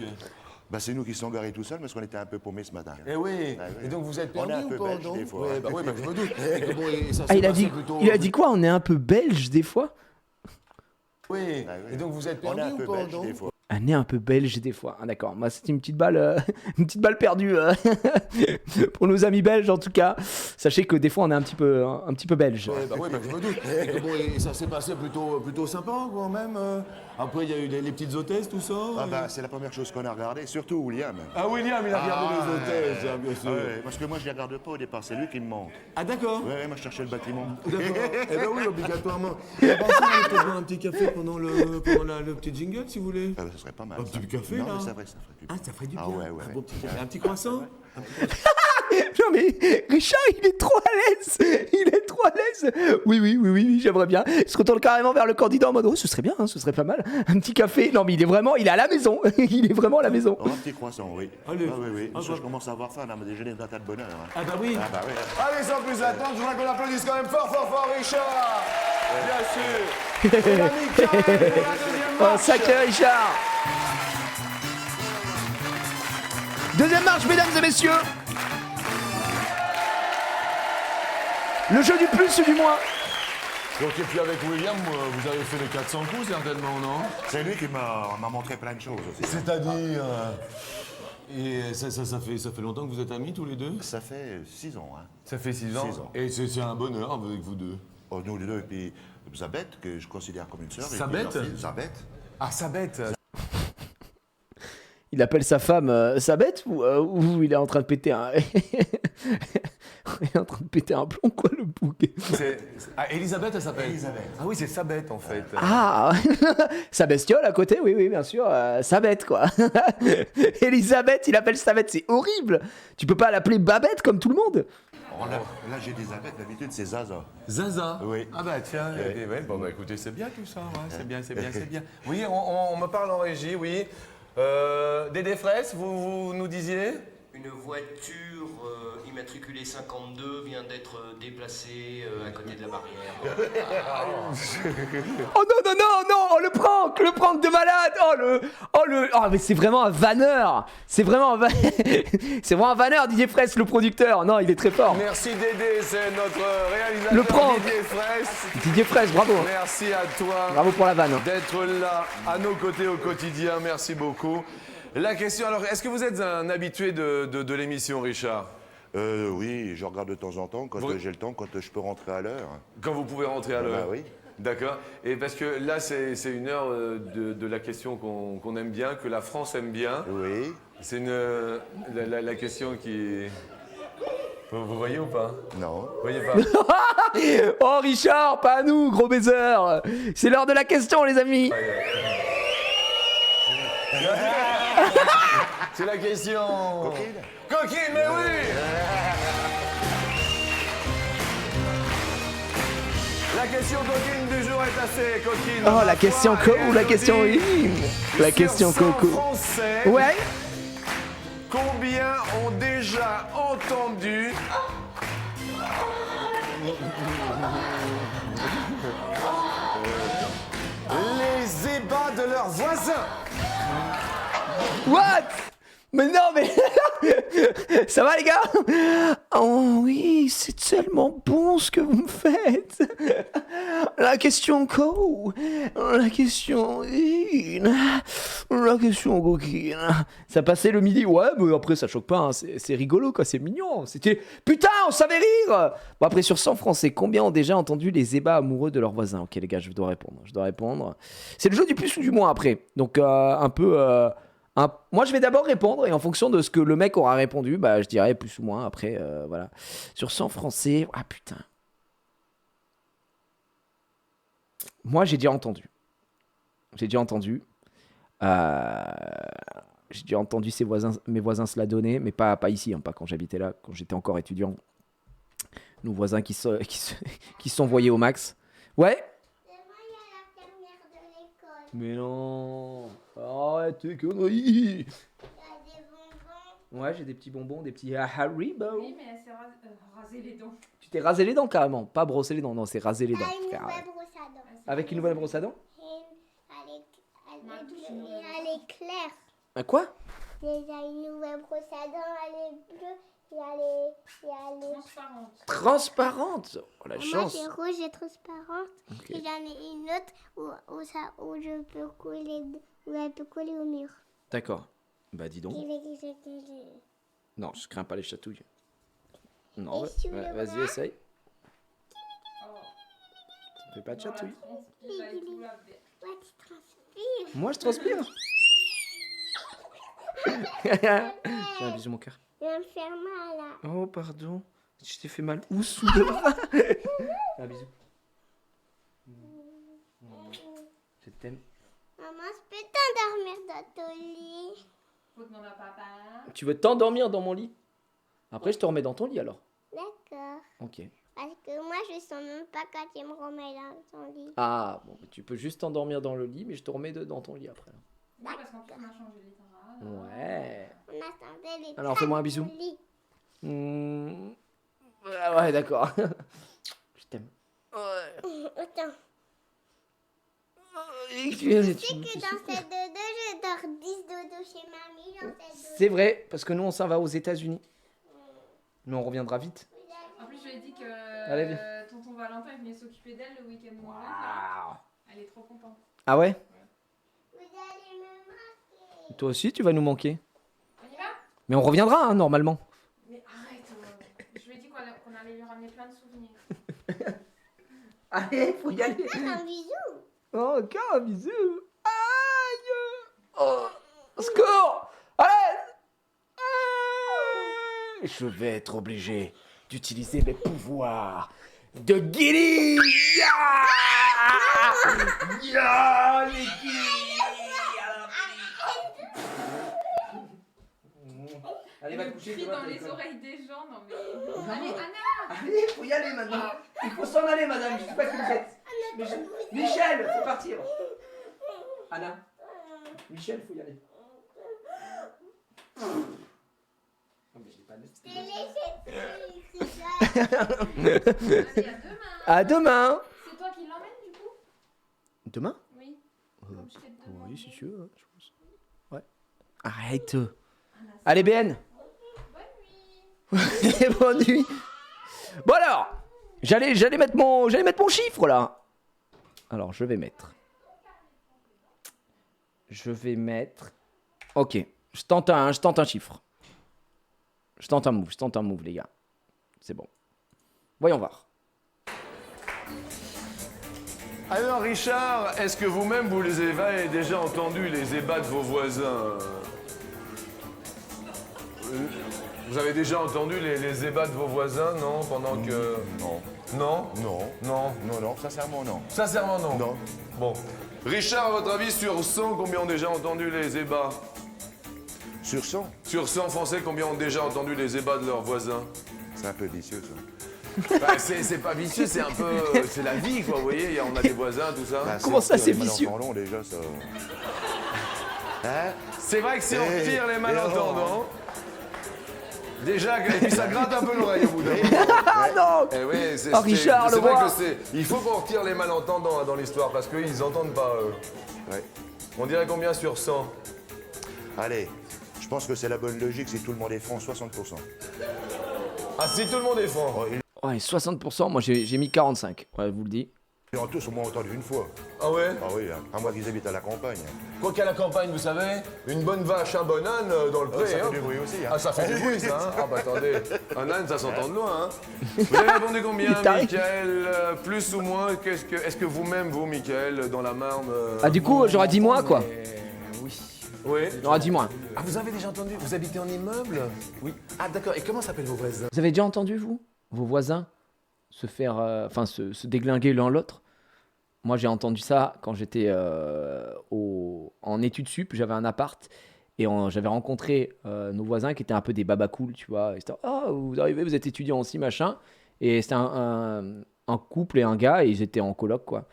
Speaker 7: Bah, c'est nous qui sommes garés tout seuls parce qu'on était un peu paumés ce matin.
Speaker 2: Eh oui.
Speaker 7: Ah oui.
Speaker 2: Et donc vous êtes
Speaker 7: On est
Speaker 2: perdu
Speaker 7: un peu
Speaker 2: ou pas
Speaker 7: belge
Speaker 2: donc?
Speaker 7: des fois.
Speaker 2: Ouais, bah oui, bah, je me doute. Et bon, et ça
Speaker 1: Ah,
Speaker 2: s'est
Speaker 1: il a
Speaker 2: passé
Speaker 1: dit,
Speaker 2: plutôt-
Speaker 1: il a dit quoi? On est un peu belge des fois?
Speaker 2: Oui.
Speaker 7: Ah oui.
Speaker 2: Et donc vous êtes
Speaker 7: On est
Speaker 2: perdu
Speaker 7: un
Speaker 2: ou
Speaker 7: peu
Speaker 2: pas
Speaker 7: belge
Speaker 2: donc?
Speaker 7: des fois.
Speaker 1: Un est un peu belge des fois. Ah, d'accord. Moi, c'était une petite balle perdue pour nos amis belges en tout cas. Sachez que des fois, on est un petit peu belge.
Speaker 2: Ouais, bah oui, bah, je me doute. Et bon, et ça s'est passé plutôt sympa quand même. Après, il y a eu les petites hôtesses, tout ça.
Speaker 7: Ah bah, c'est la première chose qu'on a regardée, surtout William.
Speaker 2: Ah, William, il a regardé les hôtesses, hein, bien sûr.
Speaker 7: Ouais, parce que moi, je les regarde pas au départ, c'est lui qui me montre.
Speaker 2: Ah, d'accord.
Speaker 7: Ouais, moi, je cherchais le bâtiment.
Speaker 2: D'accord. Eh ben oui, obligatoirement. Et avant ça, on peut boire un petit café pendant le petit jingle, si vous voulez.
Speaker 7: Ah bah, ça serait pas mal.
Speaker 2: Un
Speaker 7: ça.
Speaker 2: petit café,
Speaker 7: non,
Speaker 2: là.
Speaker 7: mais c'est vrai, ça ferait du
Speaker 2: Ah,
Speaker 7: bien.
Speaker 2: ça ferait du bien.
Speaker 7: Ah ouais, ouais.
Speaker 2: Un beau petit café. Un petit croissant.
Speaker 1: Non mais Richard, il est trop à l'aise. Il est trop à l'aise. Oui, j'aimerais bien. Il se retourne carrément vers le candidat en mode oh, ce serait bien, hein, ce serait pas mal. Un petit café. Non mais il est à la maison. Il est vraiment à la maison.
Speaker 7: Oh, un petit croissant, oui.
Speaker 2: Allez.
Speaker 7: Ah oui, oui.
Speaker 2: Ah,
Speaker 7: Parce que
Speaker 2: bah.
Speaker 7: je commence à avoir faim, là, me déjeuner d'un tas de bonheur. Hein.
Speaker 2: Ah, bah oui.
Speaker 7: Ah bah oui.
Speaker 2: Allez, sans plus attendre, je voudrais qu'on applaudisse quand même fort, Richard. Bien sûr. Et l'ami Kaël pour la deuxième
Speaker 1: Oh,
Speaker 2: marche.
Speaker 1: sacré Richard. Deuxième marche, mesdames et messieurs. Le jeu du plus ou du moins.
Speaker 2: Donc, et puis avec William, vous avez fait les 400 coups, certainement, non?
Speaker 7: C'est lui qui m'a montré plein de choses aussi.
Speaker 2: C'est-à-dire. Et ça fait longtemps que vous êtes amis tous les deux?
Speaker 7: Ça fait 6 ans, hein.
Speaker 2: Ça fait 6 ans.
Speaker 7: 6 ans.
Speaker 2: Et c'est un bonheur avec vous deux.
Speaker 7: Oh, nous les deux, et puis Zabeth, que je considère comme une sœur. et puis
Speaker 2: Sabeth
Speaker 7: leur fille, Zabeth.
Speaker 2: Ah, ça bête.
Speaker 1: Il appelle sa femme sa bête ou il est en train de péter un. Il est en train de péter un plomb, quoi, le bouc.
Speaker 2: Ah, Elisabeth, elle s'appelle.
Speaker 7: Elisabeth.
Speaker 2: Ah oui, c'est sa bête, en fait.
Speaker 1: Ah, sa bestiole à côté, oui, bien sûr, sa bête, quoi. Elisabeth, il appelle sa bête, c'est horrible. Tu peux pas l'appeler Babette comme tout le monde.
Speaker 7: Oh, là, j'ai des Zabeth, d'habitude, c'est Zaza.
Speaker 2: Zaza.
Speaker 7: Oui.
Speaker 2: Ah bah tiens, ouais, bon bah écoutez, c'est bien tout ça, ouais, c'est bien. Oui, on me parle en régie, oui. Dédé Fraisse, vous nous disiez?
Speaker 9: Une voiture immatriculée 52 vient d'être déplacée à côté de la barrière.
Speaker 1: Oh non, oh, le prank de malade. Oh mais c'est vraiment un vanneur. C'est vraiment un vanneur, Didier Fraisse, le producteur. Non, il est très fort.
Speaker 2: Merci Dédé, c'est notre réalisateur
Speaker 1: Le prank.
Speaker 2: Didier Fraisse.
Speaker 1: Didier Fraisse, bravo.
Speaker 2: Merci à toi
Speaker 1: Bravo pour la vanne.
Speaker 2: d'être là à nos côtés au quotidien, merci beaucoup. La question, alors, est-ce que vous êtes un habitué de l'émission, Richard?
Speaker 7: Oui, je regarde de temps en temps, quand
Speaker 2: Vous-
Speaker 7: j'ai le temps, quand je peux rentrer à l'heure.
Speaker 2: Quand vous pouvez rentrer à l'heure?
Speaker 7: Bah oui.
Speaker 2: D'accord. Et parce que là, c'est une heure de la question qu'on aime bien, que la France aime bien.
Speaker 7: Oui.
Speaker 2: C'est la question qui... Vous voyez ou pas?
Speaker 7: Non.
Speaker 2: Vous voyez pas?
Speaker 1: Oh Richard, pas à nous, gros baiser. C'est l'heure de la question, les amis.
Speaker 2: C'est la question...
Speaker 7: Coquine.
Speaker 2: Coquine, mais oui! La question coquine du jour est assez coquine.
Speaker 1: Oh, la question co ou la question
Speaker 2: oui.
Speaker 1: La question coco.
Speaker 2: Français,
Speaker 1: Ouais.
Speaker 2: combien ont déjà entendu les ébats de leurs voisins?
Speaker 1: What? Mais non, mais... Ça va, les gars? Oh oui, c'est tellement bon ce que vous me faites. La question co, la question la question coquine. Ça passait le midi, ouais, mais après ça choque pas, hein. C'est rigolo quoi, c'est mignon. C'était... Putain, on savait rire. Bon après sur 100 Français, combien ont déjà entendu les ébats amoureux de leurs voisins? Ok les gars, je dois répondre. C'est le jeu du plus ou du moins après. Donc un peu... Moi, je vais d'abord répondre et en fonction de ce que le mec aura répondu, bah, je dirais plus ou moins après, voilà. Sur 100 Français, ah putain. Moi, j'ai déjà entendu. J'ai déjà entendu mes voisins se la donner, mais pas ici, hein, pas quand j'habitais là, quand j'étais encore étudiant. Nos voisins qui s'envoyaient au max. Ouais. Mais non. Arrête tes conneries.
Speaker 10: Il y a des bonbons.
Speaker 1: Ouais, j'ai des petits bonbons, des petits Haribo.
Speaker 6: Oui, mais elle s'est rasé les dents.
Speaker 1: Tu t'es rasé les dents carrément, pas brosser les dents, non, c'est raser les dents.
Speaker 10: Une
Speaker 1: frère.
Speaker 10: nouvelle brosse à dents.
Speaker 1: Avec une nouvelle brosse à dents?
Speaker 10: Elle est claire.
Speaker 1: Quoi?
Speaker 10: Déjà une nouvelle brosse à dents, elle est bleue. Il y a les...
Speaker 6: Transparente.
Speaker 1: Transparente. Oh la
Speaker 10: Moi,
Speaker 1: chance.
Speaker 10: c'est rouge et transparente.
Speaker 1: Ok.
Speaker 10: Et j'en ai une autre où je peux coller, où elle peut coller au mur.
Speaker 1: D'accord. Bah dis donc.
Speaker 10: Et
Speaker 1: Non, je crains pas les chatouilles. Non,
Speaker 10: Et sur le
Speaker 1: vas-y,
Speaker 10: bras
Speaker 1: essaye.
Speaker 6: Oh.
Speaker 1: Ça fait pas de chatouilles.
Speaker 10: Ouais, tu transpires.
Speaker 1: Moi, je transpire. J'ai un bisou, mon cœur.
Speaker 10: Je vais me faire mal là.
Speaker 1: Oh, pardon. Je t'ai fait mal où sous le bras? Un bisou. Je t'aime.
Speaker 10: Maman, je peux t'endormir dans ton lit.
Speaker 6: Faut demander à papa.
Speaker 1: Tu veux t'endormir dans mon lit? Après, je te remets dans ton lit alors.
Speaker 10: D'accord.
Speaker 1: Ok.
Speaker 10: Parce que moi, je sens même pas quand tu me remets dans ton lit.
Speaker 1: Ah, bon, tu peux juste t'endormir dans le lit, mais je te remets dans ton lit après.
Speaker 6: Oui, parce qu'en plus, on a changé les draps.
Speaker 1: Ouais.
Speaker 10: On attendait les
Speaker 1: Alors, fais-moi un bisou.
Speaker 10: dans le lit.
Speaker 1: Ouais, d'accord. Je t'aime.
Speaker 10: Attends.
Speaker 1: Tu
Speaker 10: Tu sais que dans cette dodo, je dors 10 dodo chez mamie dans cette dodo.
Speaker 1: C'est vrai, parce que nous, on s'en va aux États-Unis. Mais on reviendra vite.
Speaker 6: En plus, je lui ai dit que
Speaker 1: Allez, viens.
Speaker 6: tonton Valentin il venait s'occuper d'elle le week-end de Noël. Là. Elle est trop contente.
Speaker 1: Ah ouais?
Speaker 10: Vous allez me marquer.
Speaker 1: Toi aussi, tu vas nous manquer.
Speaker 6: On y va?
Speaker 1: Mais on reviendra, hein, normalement.
Speaker 6: Mais arrête. Je lui ai dit qu'on allait lui ramener plein de souvenirs.
Speaker 1: Allez, faut y aller.
Speaker 10: Un bisou.
Speaker 1: Oh, encore un bisou. Aïe. Oh, au secours. Allez. Je vais être obligé d'utiliser mes pouvoirs de guili. Ya, les guilis. Allez, va te coucher.
Speaker 6: Crie
Speaker 1: toi,
Speaker 6: dans les
Speaker 1: téléphone.
Speaker 6: oreilles des gens. Non mais. Allez, Anna.
Speaker 1: Allez, faut y aller maintenant. Il faut s'en aller, madame. Je sais pas qui vous êtes. Michel, faut partir. Anna. Michel, faut y aller. Oh, mais je l'ai pas
Speaker 6: Allez, à demain.
Speaker 1: À demain.
Speaker 6: C'est toi qui l'emmènes du coup?
Speaker 1: Demain?
Speaker 6: Oui. Comme je t'ai demandé.
Speaker 1: Oui, si tu veux, je pense. Ouais. Arrête. Allez, BN.
Speaker 6: Bonne nuit.
Speaker 1: Bonne nuit. Bon alors, j'allais mettre mon chiffre là. Alors, je vais mettre. Ok, je tente un chiffre. Je tente un move, les gars. C'est bon. Voyons voir.
Speaker 2: Alors Richard, est-ce que vous-même vous les avez déjà entendu les ébats de vos voisins? Vous avez déjà entendu les ébats de vos voisins, non? Pendant que...
Speaker 7: Non.
Speaker 2: Non?
Speaker 7: Non.
Speaker 2: Non.
Speaker 7: Non, sincèrement, non.
Speaker 2: Sincèrement, non.
Speaker 7: Non.
Speaker 2: Bon. Richard, à votre avis, sur 100, combien ont déjà entendu les ébats?
Speaker 7: Sur 100,
Speaker 2: Sur 100 Français, combien ont déjà entendu les ébats de leurs voisins?
Speaker 7: c'est un peu vicieux, ça.
Speaker 2: Bah, c'est pas vicieux, c'est un peu... C'est la vie, quoi, vous voyez, on a des voisins, tout ça.
Speaker 7: Bah,
Speaker 1: Comment ça, c'est
Speaker 7: les
Speaker 1: vicieux?
Speaker 7: malentendants, déjà, ça... Hein?
Speaker 2: C'est vrai que si on
Speaker 7: Eh,
Speaker 2: tire les
Speaker 7: eh,
Speaker 2: malentendants... Déjà, et puis ça gratte un peu l'oreille au bout d'un moment.
Speaker 1: Ah non!
Speaker 2: Eh oui, c'est
Speaker 1: Oh, Richard,
Speaker 2: c'est
Speaker 1: le
Speaker 2: vrai
Speaker 1: roi.
Speaker 2: que c'est... Il faut qu'on retire les malentendants dans l'histoire, parce qu'ils entendent pas, eux.
Speaker 7: Ouais.
Speaker 2: On dirait combien sur 100?
Speaker 7: Allez, je pense que c'est la bonne logique, si tout le monde est franc, 60%.
Speaker 2: Ah, si tout le monde est franc.
Speaker 1: Ouais, 60%, moi j'ai mis 45, ouais, je vous le dis.
Speaker 7: Ils ont tous au moins entendu une fois.
Speaker 2: Ah ouais?
Speaker 7: Ah oui, hein. À moins qu'ils habitent à la campagne.
Speaker 2: Quoi qu'à la campagne, vous savez, une bonne vache, un bon âne dans le pré.
Speaker 7: Ça
Speaker 2: hein.
Speaker 7: fait du bruit aussi. Hein.
Speaker 2: Ah, ça fait du bruit, ça. Hein. Ah, bah attendez, un âne, ça s'entend de loin. Hein. Vous avez répondu combien,
Speaker 1: Il t'arrive.
Speaker 2: Michael? Plus ou moins? Est-ce que vous-même, vous, Michael, dans la Marne...
Speaker 1: Ah, du coup, j'aurais dit moins, quoi.
Speaker 3: Oui.
Speaker 2: Oui.
Speaker 1: J'aurais dit moins.
Speaker 2: Ah, vous avez déjà entendu? Vous habitez en immeuble? Oui. Ah, d'accord. Et comment s'appellent vos voisins?
Speaker 1: Vous avez déjà entendu, vous, vos voisins se faire, se déglinguer l'un l'autre? Moi, j'ai entendu ça quand j'étais en études sup. J'avais un appart et j'avais rencontré nos voisins qui étaient un peu des babacools, tu vois. Ils étaient, ah, vous arrivez, vous êtes étudiant aussi, machin. Et c'était un couple et un gars et ils étaient en coloc, quoi.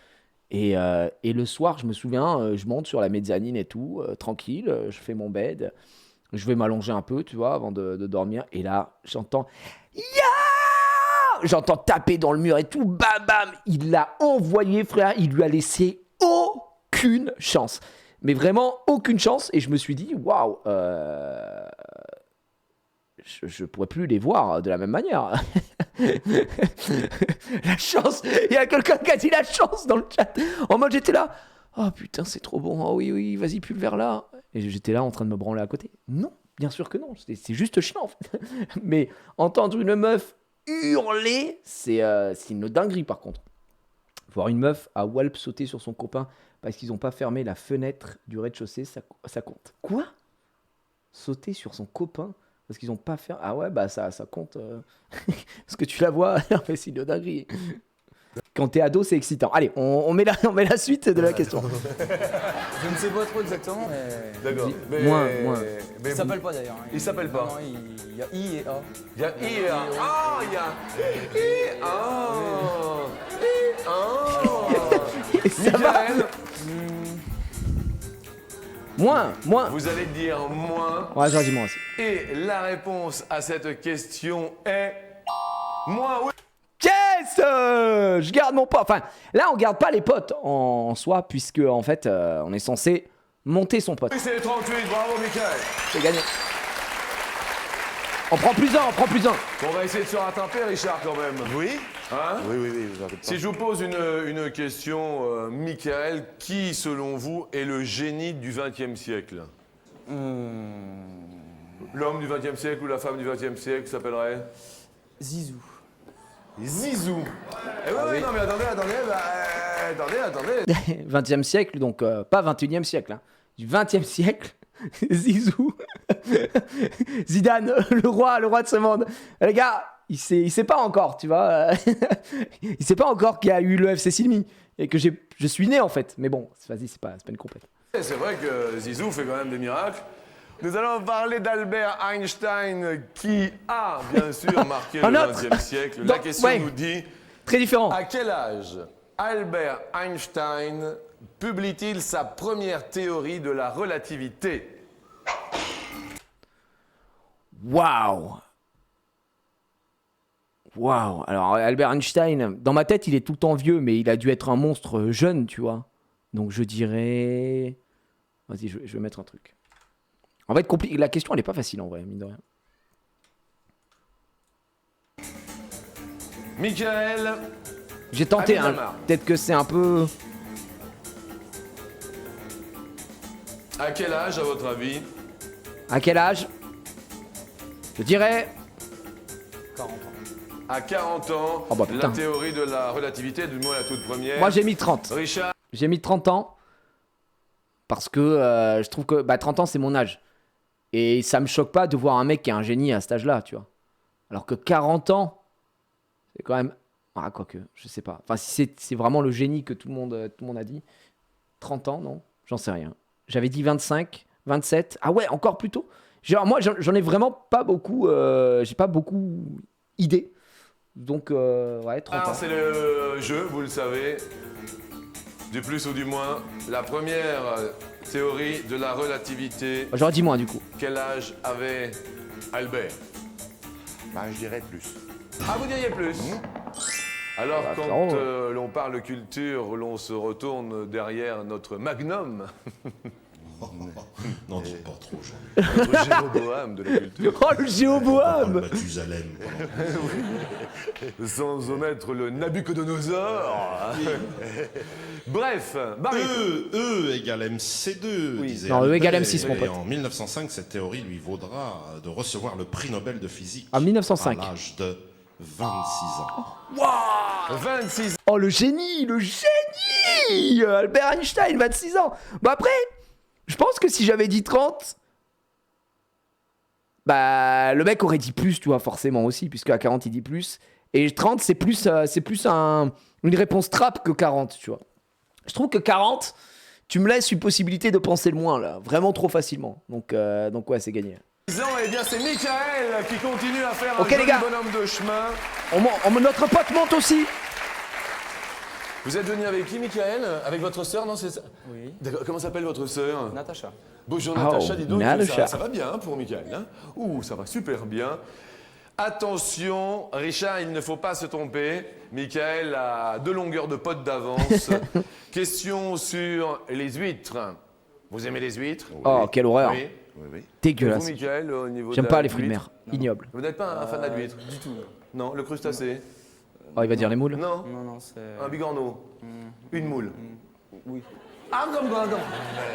Speaker 1: Et le soir, je me souviens, je monte sur la mezzanine et tout, tranquille, je fais mon bed, je vais m'allonger un peu, tu vois, avant de dormir. Et là, j'entends j'entends taper dans le mur et tout, bam bam, il l'a envoyé, frère, il lui a laissé aucune chance. Mais vraiment aucune chance. Et je me suis dit, waouh, je pourrais plus les voir de la même manière. La chance, il y a quelqu'un qui a dit la chance dans le chat. En mode, j'étais là, oh putain, c'est trop bon, oh oui, vas-y, plus le verre là. Et j'étais là en train de me branler à côté. Non, bien sûr que non, c'est juste chiant en fait. Mais entendre une meuf hurler, c'est une dinguerie par contre. Voir une meuf à Walp sauter sur son copain parce qu'ils n'ont pas fermé la fenêtre du rez-de-chaussée, ça compte. Quoi? Sauter sur son copain parce qu'ils n'ont pas fermé... Ah ouais, bah ça compte. Parce que tu la vois, c'est une dinguerie. Quand t'es ado, c'est excitant. Allez, on met la suite de la question.
Speaker 3: Je ne sais pas trop exactement, mais...
Speaker 2: D'accord.
Speaker 1: Moins.
Speaker 3: Il s'appelle pas d'ailleurs. Hein.
Speaker 2: Il s'appelle pas.
Speaker 3: Non, il y a I et A.
Speaker 2: Il y a I et A. Ah, il y a I, A.
Speaker 1: Ça va?
Speaker 2: Michael,
Speaker 1: Moins.
Speaker 2: vous allez dire moins.
Speaker 1: Ouais, j'aurais dit moins aussi.
Speaker 2: Et la réponse à cette question est... Moins, oui.
Speaker 1: Yes, je garde mon pote. Enfin, là, on garde pas les potes en soi, puisque en fait, on est censé monter son pote.
Speaker 2: Oui, c'est les 38, bravo Michael.
Speaker 1: C'est gagné. On prend plus un.
Speaker 2: On va essayer de se rattraper, Richard, quand même.
Speaker 7: Oui.
Speaker 2: Hein?
Speaker 7: Oui, vous en faites pas.
Speaker 2: Si je vous pose une question, Michael, qui, selon vous, est le génie du XXe siècle? L'homme du XXe siècle ou la femme du XXe siècle s'appellerait?
Speaker 3: Zizou.
Speaker 2: Zizou. Eh oui, non mais attendez, attendez.
Speaker 1: 20e siècle, donc pas 21e siècle. Hein. Du 20e siècle, Zizou. Zidane, le roi de ce monde. Les gars, il sait pas encore, tu vois. Il sait pas encore qu'il y a eu le FC Silmi et que je suis né en fait. Mais bon, vas-y, c'est pas une compète.
Speaker 2: C'est vrai que Zizou fait quand même des miracles. Nous allons parler d'Albert Einstein qui a bien sûr marqué le XXe siècle. La question nous dit...
Speaker 1: Très différent.
Speaker 2: À quel âge Albert Einstein publie-t-il sa première théorie de la relativité?
Speaker 1: Waouh. Alors, Albert Einstein, dans ma tête, il est tout le temps vieux, mais il a dû être un monstre jeune, tu vois. Donc, je dirais... Vas-y, je vais mettre un truc. En fait, la question, elle est pas facile, en vrai, mine de rien.
Speaker 2: Michael.
Speaker 1: J'ai tenté, hein. Peut-être que c'est un peu...
Speaker 2: À quel âge, à votre avis?
Speaker 1: À quel âge? Je dirais...
Speaker 3: 40 ans.
Speaker 2: À 40 ans,
Speaker 1: Oh bah, putain.
Speaker 2: la théorie de la relativité, du moins la toute première.
Speaker 1: Moi, j'ai mis 30.
Speaker 2: Richard?
Speaker 1: J'ai mis 30 ans. Parce que je trouve que 30 ans, c'est mon âge. Et ça me choque pas de voir un mec qui est un génie à cet âge-là, tu vois. Alors que 40 ans, c'est quand même... Ah, quoique, je sais pas. Enfin, si c'est vraiment le génie que tout le monde a dit. 30 ans, non? J'en sais rien. J'avais dit 25, 27. Ah ouais, encore plus tôt. Genre, moi, j'en ai vraiment pas beaucoup... j'ai pas beaucoup idées. Donc, ouais, 30 ans.
Speaker 2: Alors, c'est le jeu, vous le savez. Du plus ou du moins. La première théorie de la relativité.
Speaker 1: J'aurais dit moins, du coup.
Speaker 2: Quel âge avait Albert?
Speaker 7: Bah, je dirais plus.
Speaker 2: Ah, vous diriez plus? Alors,
Speaker 1: Bah,
Speaker 2: quand
Speaker 1: frérot,
Speaker 2: l'on parle culture, l'on se retourne derrière notre magnum,
Speaker 5: N'en dis pas trop, Jean.
Speaker 2: notre Jéroboam de la culture,
Speaker 1: Oh, le Jéroboam!
Speaker 5: Mathusalem.
Speaker 2: sans omettre le Nabucodonosor. Bref, Barry.
Speaker 5: E égale MC2, disait
Speaker 1: Non, E
Speaker 5: Albert,
Speaker 1: égale M6, mon
Speaker 5: et
Speaker 1: pote.
Speaker 5: en 1905, cette théorie lui vaudra de recevoir le prix Nobel de physique.
Speaker 1: En 1905.
Speaker 5: À l'âge de 26 ans.
Speaker 2: 26
Speaker 1: Oh, le génie! Le génie! Albert Einstein, 26 ans. Bah après, je pense que si j'avais dit 30, bah le mec aurait dit plus, tu vois, forcément aussi, puisque à 40 il dit plus. Et 30, c'est plus une réponse trap que 40, tu vois. Je trouve que 40, tu me laisses une possibilité de penser le moins, là, vraiment trop facilement. Donc ouais, c'est gagné.
Speaker 2: ans, et bien c'est Michael qui continue à faire
Speaker 1: Ok,
Speaker 2: un
Speaker 1: les
Speaker 2: joli
Speaker 1: gars.
Speaker 2: bonhomme de chemin.
Speaker 1: Notre pote monte aussi.
Speaker 2: Vous êtes venu avec qui, Michael? Avec votre sœur, non? C'est ça?
Speaker 3: Oui.
Speaker 2: D'accord. Comment s'appelle votre sœur?
Speaker 3: Natacha.
Speaker 2: Bonjour
Speaker 1: Oh,
Speaker 2: Natacha, dis donc,
Speaker 1: Natacha.
Speaker 2: ça va bien hein, pour Michael. Hein? Ouh, ça va super bien. Attention, Richard, il ne faut pas se tromper. Michael a 2 longueurs de pote d'avance. Question sur les huîtres. Vous aimez les huîtres?
Speaker 1: Oh, quelle horreur.
Speaker 2: Oui.
Speaker 7: Oui, oui.
Speaker 2: Et
Speaker 1: Dégueulasse.
Speaker 2: vous, Michael, au niveau
Speaker 1: J'aime
Speaker 2: de
Speaker 1: pas
Speaker 2: la
Speaker 1: les fruits de
Speaker 2: huître?
Speaker 1: mer. Ignoble.
Speaker 2: Vous n'êtes pas un fan de la huître?
Speaker 3: Du tout.
Speaker 2: Non, le crustacé?
Speaker 1: Oh, il va dire les moules.
Speaker 2: Non.
Speaker 3: Non, c'est...
Speaker 2: Un bigorneau? Une moule?
Speaker 3: Oui.
Speaker 2: Ah, comme quoi, comme...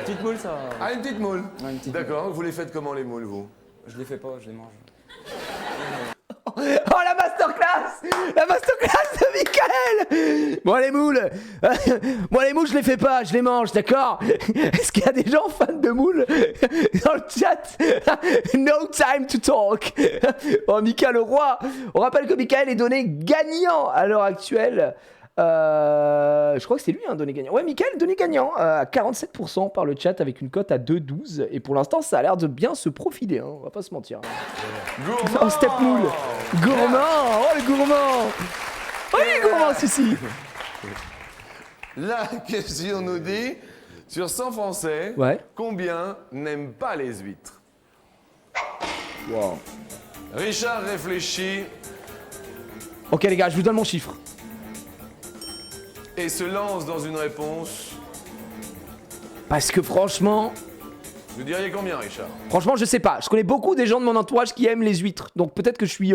Speaker 3: Petite moule, ça...
Speaker 2: Ah, une petite moule?
Speaker 3: Ouais, une petite
Speaker 2: D'accord, vous les faites comment les moules, vous?
Speaker 3: Je les fais pas, je les mange.
Speaker 1: Oh, la masterclass! La masterclass de Michael! Moi les moules, je les fais pas, je les mange, d'accord? Est-ce qu'il y a des gens fans de moules dans le chat? No time to talk. Oh, Michael le roi. On rappelle que Michael est donné gagnant à l'heure actuelle. Je crois que c'est lui, hein, donné gagnant. Ouais, Michael, donné gagnant à 47% par le chat avec une cote à 2,12. Et pour l'instant, ça a l'air de bien se profiler, hein, on va pas se mentir.
Speaker 2: Gourmand!
Speaker 1: Oh, step moule. Gourmand. Oh, le gourmand. Oh, il est gourmand, ceci.
Speaker 2: La question nous dit, sur 100 Français,
Speaker 1: Ouais.
Speaker 2: combien n'aiment pas les huîtres?
Speaker 1: Wow.
Speaker 2: Richard réfléchit
Speaker 1: Ok, les gars, je vous donne mon chiffre.
Speaker 2: et se lance dans une réponse.
Speaker 1: Parce que franchement,
Speaker 2: Vous diriez combien, Richard?
Speaker 1: je sais pas. Je connais beaucoup des gens de mon entourage qui aiment les huîtres. Donc peut-être que je suis...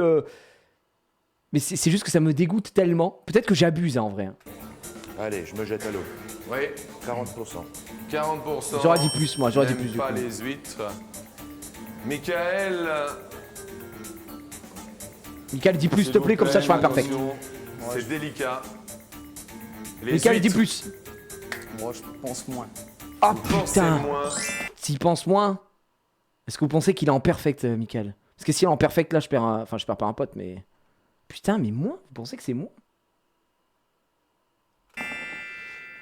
Speaker 1: Mais c'est juste que ça me dégoûte tellement. Peut-être que j'abuse, hein, en vrai.
Speaker 7: Allez, je me jette à l'eau.
Speaker 2: Oui,
Speaker 7: 40%.
Speaker 2: 40%.
Speaker 1: J'aurais dit plus, moi. J'aurais dit plus,
Speaker 2: n'aiment
Speaker 1: du
Speaker 2: pas
Speaker 1: coup.
Speaker 2: les huîtres. Michael.
Speaker 1: Michael, dis plus, s'il te plaît, comme ça je fais un perfect.
Speaker 2: attention, C'est délicat. Les
Speaker 1: Michael, dis
Speaker 2: huîtres,
Speaker 1: plus.
Speaker 3: Moi, je pense moins.
Speaker 1: Oh
Speaker 2: pensez
Speaker 1: putain.
Speaker 2: moins.
Speaker 1: S'il pense moins, est-ce que vous pensez qu'il est en perfect, Michael? Parce que si il est en perfect, là, je perds Enfin, je perds pas un pote, mais... Putain, mais moins? Vous pensez que c'est moins?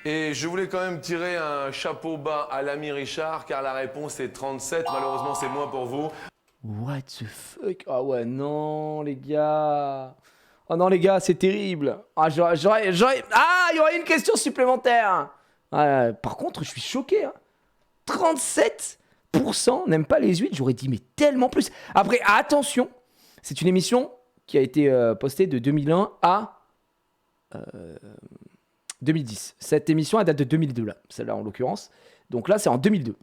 Speaker 2: Et je voulais quand même tirer un chapeau bas à l'ami Richard, car la réponse est 37. Malheureusement, c'est moins pour vous.
Speaker 1: What the fuck? Ah ouais, non, les gars. Oh non, les gars, c'est terrible. Ah, Ah, il y aurait une question supplémentaire. Ah, par contre, je suis choqué. Hein. 37% n'aiment pas les huîtres. J'aurais dit, mais tellement plus. Après, attention, c'est une émission qui a été postée de 2001 à 2010. Cette émission, elle date de 2002, là. Celle-là, en l'occurrence. Donc là, c'est en 2002.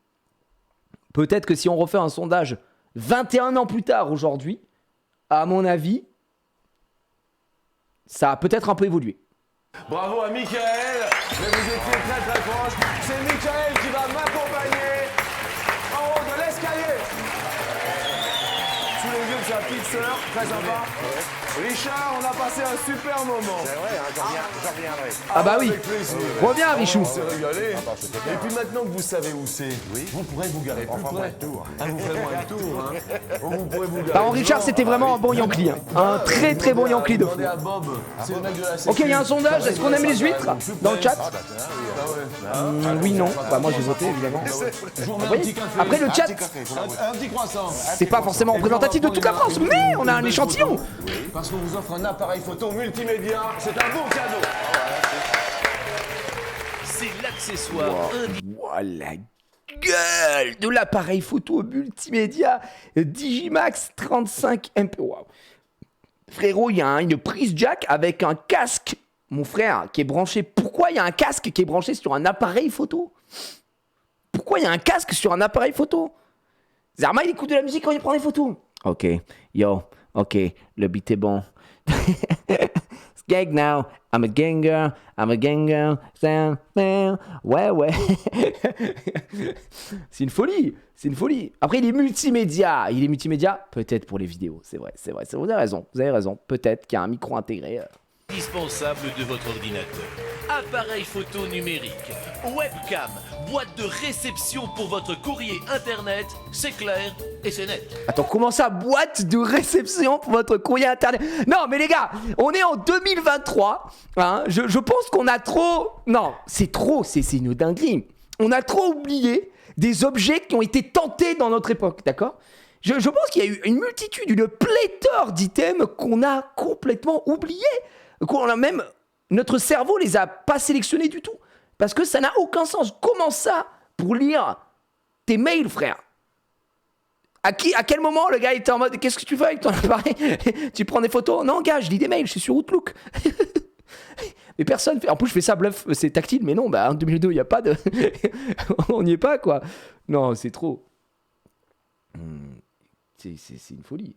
Speaker 1: Peut-être que si on refait un sondage 21 ans plus tard, aujourd'hui, à mon avis, ça a peut-être un peu évolué.
Speaker 2: Bravo à Michael, mais vous étiez très très proche. C'est Michael qui va m'accompagner en haut de l'escalier. Sous les yeux de sa petite sœur, très sympa. Richard, on a passé un super moment.
Speaker 7: C'est vrai, hein, j'en reviendrai.
Speaker 1: Ah bah oui.
Speaker 2: Avec plaisir.
Speaker 1: Reviens, Richou.
Speaker 2: On s'est régalé.
Speaker 7: Ah bah, c'était bien.
Speaker 2: Et puis maintenant que vous savez où c'est, vous pourrez vous garer plus
Speaker 7: Enfin,
Speaker 2: près.
Speaker 7: moi, le tour.
Speaker 2: Ah, vous ferez moins le tour. Hein. Vous pourrez vous garer.
Speaker 1: Par contre, Richard, c'était vraiment un bon Yankee. Hein. Un très très bon Yankee de fou.
Speaker 2: Demandez à Bob, c'est le mec de la
Speaker 1: Ok, il y a un sondage. Est-ce qu'on aime les huîtres dans le chat? Oui, non. Bah, moi, j'ai voté, évidemment.
Speaker 2: Je vous remets un petit café.
Speaker 1: Après, le chat,
Speaker 2: Un petit croissant.
Speaker 1: c'est pas forcément représentatif de toute la France, mais on a un échantillon.
Speaker 2: Parce qu'on vous offre un appareil photo multimédia. C'est un bon cadeau.
Speaker 8: C'est l'accessoire
Speaker 1: Ouah, la gueule de l'appareil photo multimédia Digimax 35 MP. Waouh. Frérot, il y a une prise jack avec un casque, mon frère, qui est branché. Pourquoi il y a un casque qui est branché sur un appareil photo? Pourquoi il y a un casque sur un appareil photo? Zarma, il écoute de la musique quand il prend des photos. Ok, yo, ok, le beat est bon. Skag now, I'm a ganger, ouais, ouais. C'est une folie, c'est une folie. Après, il est multimédia, peut-être pour les vidéos, c'est vrai, vous avez raison, peut-être qu'il y a un micro intégré.
Speaker 8: indispensable de votre ordinateur. Appareil photo numérique, webcam, boîte de réception pour votre courrier internet, c'est clair et c'est net.
Speaker 1: Attends, comment ça, boîte de réception pour votre courrier internet? Non, mais les gars, on est en 2023. Hein, je pense qu'on a trop... Non, c'est trop, c'est une dinguerie. On a trop oublié des objets qui ont été tentés dans notre époque, d'accord? Je pense qu'il y a eu une multitude, une pléthore d'items qu'on a complètement oubliés. Qu'on a même... Notre cerveau les a pas sélectionnés du tout. Parce que ça n'a aucun sens. Comment ça, pour lire tes mails, frère? À quel moment le gars était en mode qu'est-ce que tu fais avec ton appareil? Tu prends des photos? Non, gars, je lis des mails, je suis sur Outlook. Mais personne fait. En plus, je fais ça bluff, c'est tactile, mais non, bah en 2002, il n'y a pas de. On n'y est pas, quoi. Non, c'est trop. C'est une folie.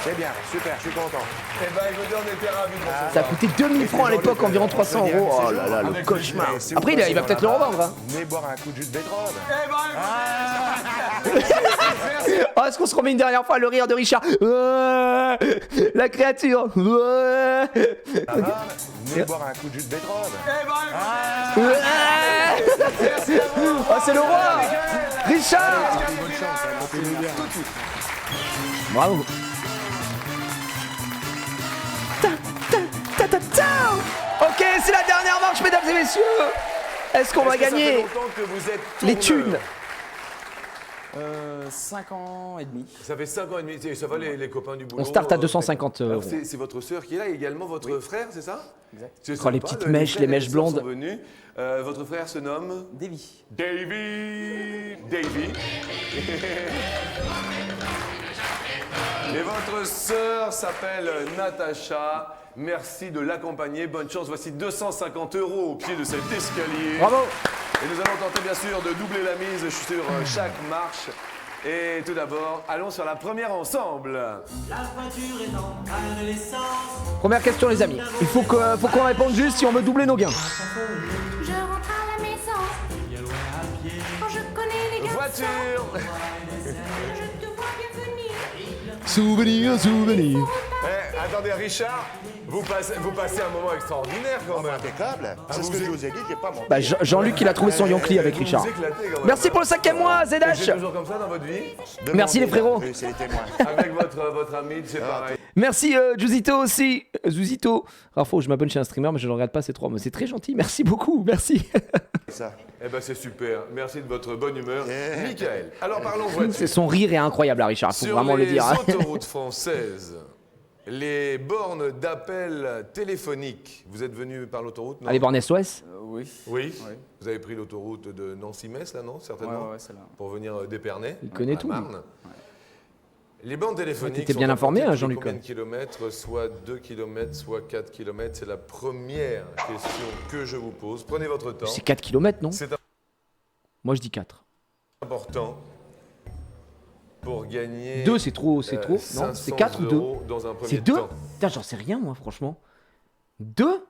Speaker 7: C'est bien, super, je suis content.
Speaker 2: Eh ben, écoutez, on était ravis de recevoir.
Speaker 1: Ça a coûté 2000 francs à l'époque, environ 300 €. Oh là là, le cauchemar. Après, il va peut-être le revendre. Hein.
Speaker 7: Venez boire un coup de jus de betterave.
Speaker 1: Oh, est-ce qu'on se remet une dernière fois le rire de Richard? La créature.
Speaker 7: Venez boire un coup de jus de betterave.
Speaker 1: Oh, c'est le roi. Richard. Bravo. Ok, c'est la dernière manche, mesdames et messieurs. Est-ce qu'on va gagner les thunes?
Speaker 3: 5 ans et demi.
Speaker 2: Ça fait 5 ans et demi, ça va les copains du boulot.
Speaker 1: On start à 250 €.
Speaker 2: C'est votre sœur qui est là, et également votre frère, c'est ça?
Speaker 3: Exact.
Speaker 1: Oh, les petites mèches, les mèches blondes.
Speaker 2: Sont venus. Votre frère se nomme
Speaker 3: Davy.
Speaker 2: Davy. Et votre sœur s'appelle Natacha. Merci de l'accompagner. Bonne chance. Voici 250 € au pied de cet escalier.
Speaker 1: Bravo.
Speaker 2: Et nous allons tenter bien sûr de doubler la mise sur chaque marche. Et tout d'abord, allons sur la première ensemble.
Speaker 11: La voiture est en panne d'essence.
Speaker 1: Première question, les amis. Il faut qu'on réponde juste si on veut doubler nos gains.
Speaker 10: Je rentre à la maison. Quand je connais les garçons.
Speaker 2: Voiture.
Speaker 10: Je te vois bien venir.
Speaker 1: Souvenir.
Speaker 2: Attendez, Richard, vous passez un moment extraordinaire quand même.
Speaker 7: Impeccable. C'est ce que je vous ai dit, j'ai pas mon.
Speaker 1: Bah, Jean-Luc, il a trouvé son Yonkli avec Richard.
Speaker 2: Vous éclatez quand même.
Speaker 1: Merci pour le 5e mois,
Speaker 2: Vous
Speaker 1: Zdash.
Speaker 2: êtes toujours comme ça dans votre vie?
Speaker 1: Merci les frérots.
Speaker 7: C'est les témoins.
Speaker 2: Avec votre ami, c'est pareil.
Speaker 1: Merci Juzito aussi. Zuzito. Rafo, je m'abonne chez un streamer, mais je ne regarde pas ces 3 mots. C'est très gentil. Merci beaucoup. Merci.
Speaker 7: Ça.
Speaker 2: Eh ben c'est super. Merci de votre bonne humeur. Michael. Alors parlons voiture.
Speaker 1: Son rire est incroyable, à Richard. Faut
Speaker 2: Sur
Speaker 1: vraiment le dire.
Speaker 2: les autoroutes françaises, les bornes d'appel téléphonique, vous êtes venu par l'autoroute, non?
Speaker 1: Allez, bornes SOS.
Speaker 3: Oui.
Speaker 2: Oui. Vous avez pris l'autoroute de Nancy-Metz, là, non? Certainement.
Speaker 3: Ouais, celle-là.
Speaker 2: Pour venir d'Épernay.
Speaker 1: Il connaît
Speaker 2: à
Speaker 1: tout,
Speaker 2: Marne. Les bornes téléphoniques.
Speaker 1: T'étais bien
Speaker 2: sont
Speaker 1: informé,
Speaker 2: apportées
Speaker 1: hein, Jean-Luc.
Speaker 2: Combien de kilomètres? Soit 2 km, soit 4 km. C'est la première question que je vous pose. Prenez votre temps.
Speaker 1: C'est 4 km, non?
Speaker 2: C'est
Speaker 1: Moi, je dis 4.
Speaker 2: important pour gagner.
Speaker 1: 2, c'est trop, Non, c'est 4 ou 2?
Speaker 2: Dans un premier
Speaker 1: C'est 2?
Speaker 2: temps.
Speaker 1: Putain, j'en sais rien, moi, franchement. 2?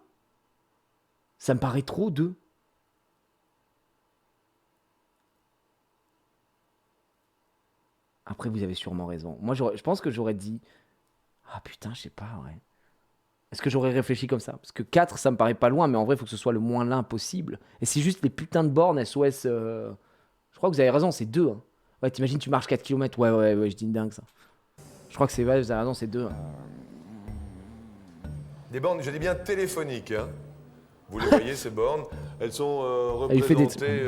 Speaker 1: Ça me paraît trop, 2. Après, vous avez sûrement raison. Moi, je pense que j'aurais dit... Ah putain, je sais pas, ouais. Est-ce que j'aurais réfléchi comme ça? Parce que 4, ça me paraît pas loin, mais en vrai, il faut que ce soit le moins lin possible. Et c'est juste les putains de bornes SOS... Je crois que vous avez raison, c'est 2. Hein. Ouais, t'imagines, tu marches 4 km. Ouais, je dis une dingue, ça. Je crois que c'est vrai, vous avez raison, c'est 2. Hein.
Speaker 2: Des bornes, je dis bien téléphoniques. Hein. Vous les voyez, ces bornes. Elles sont
Speaker 1: Il fait des-
Speaker 2: représentées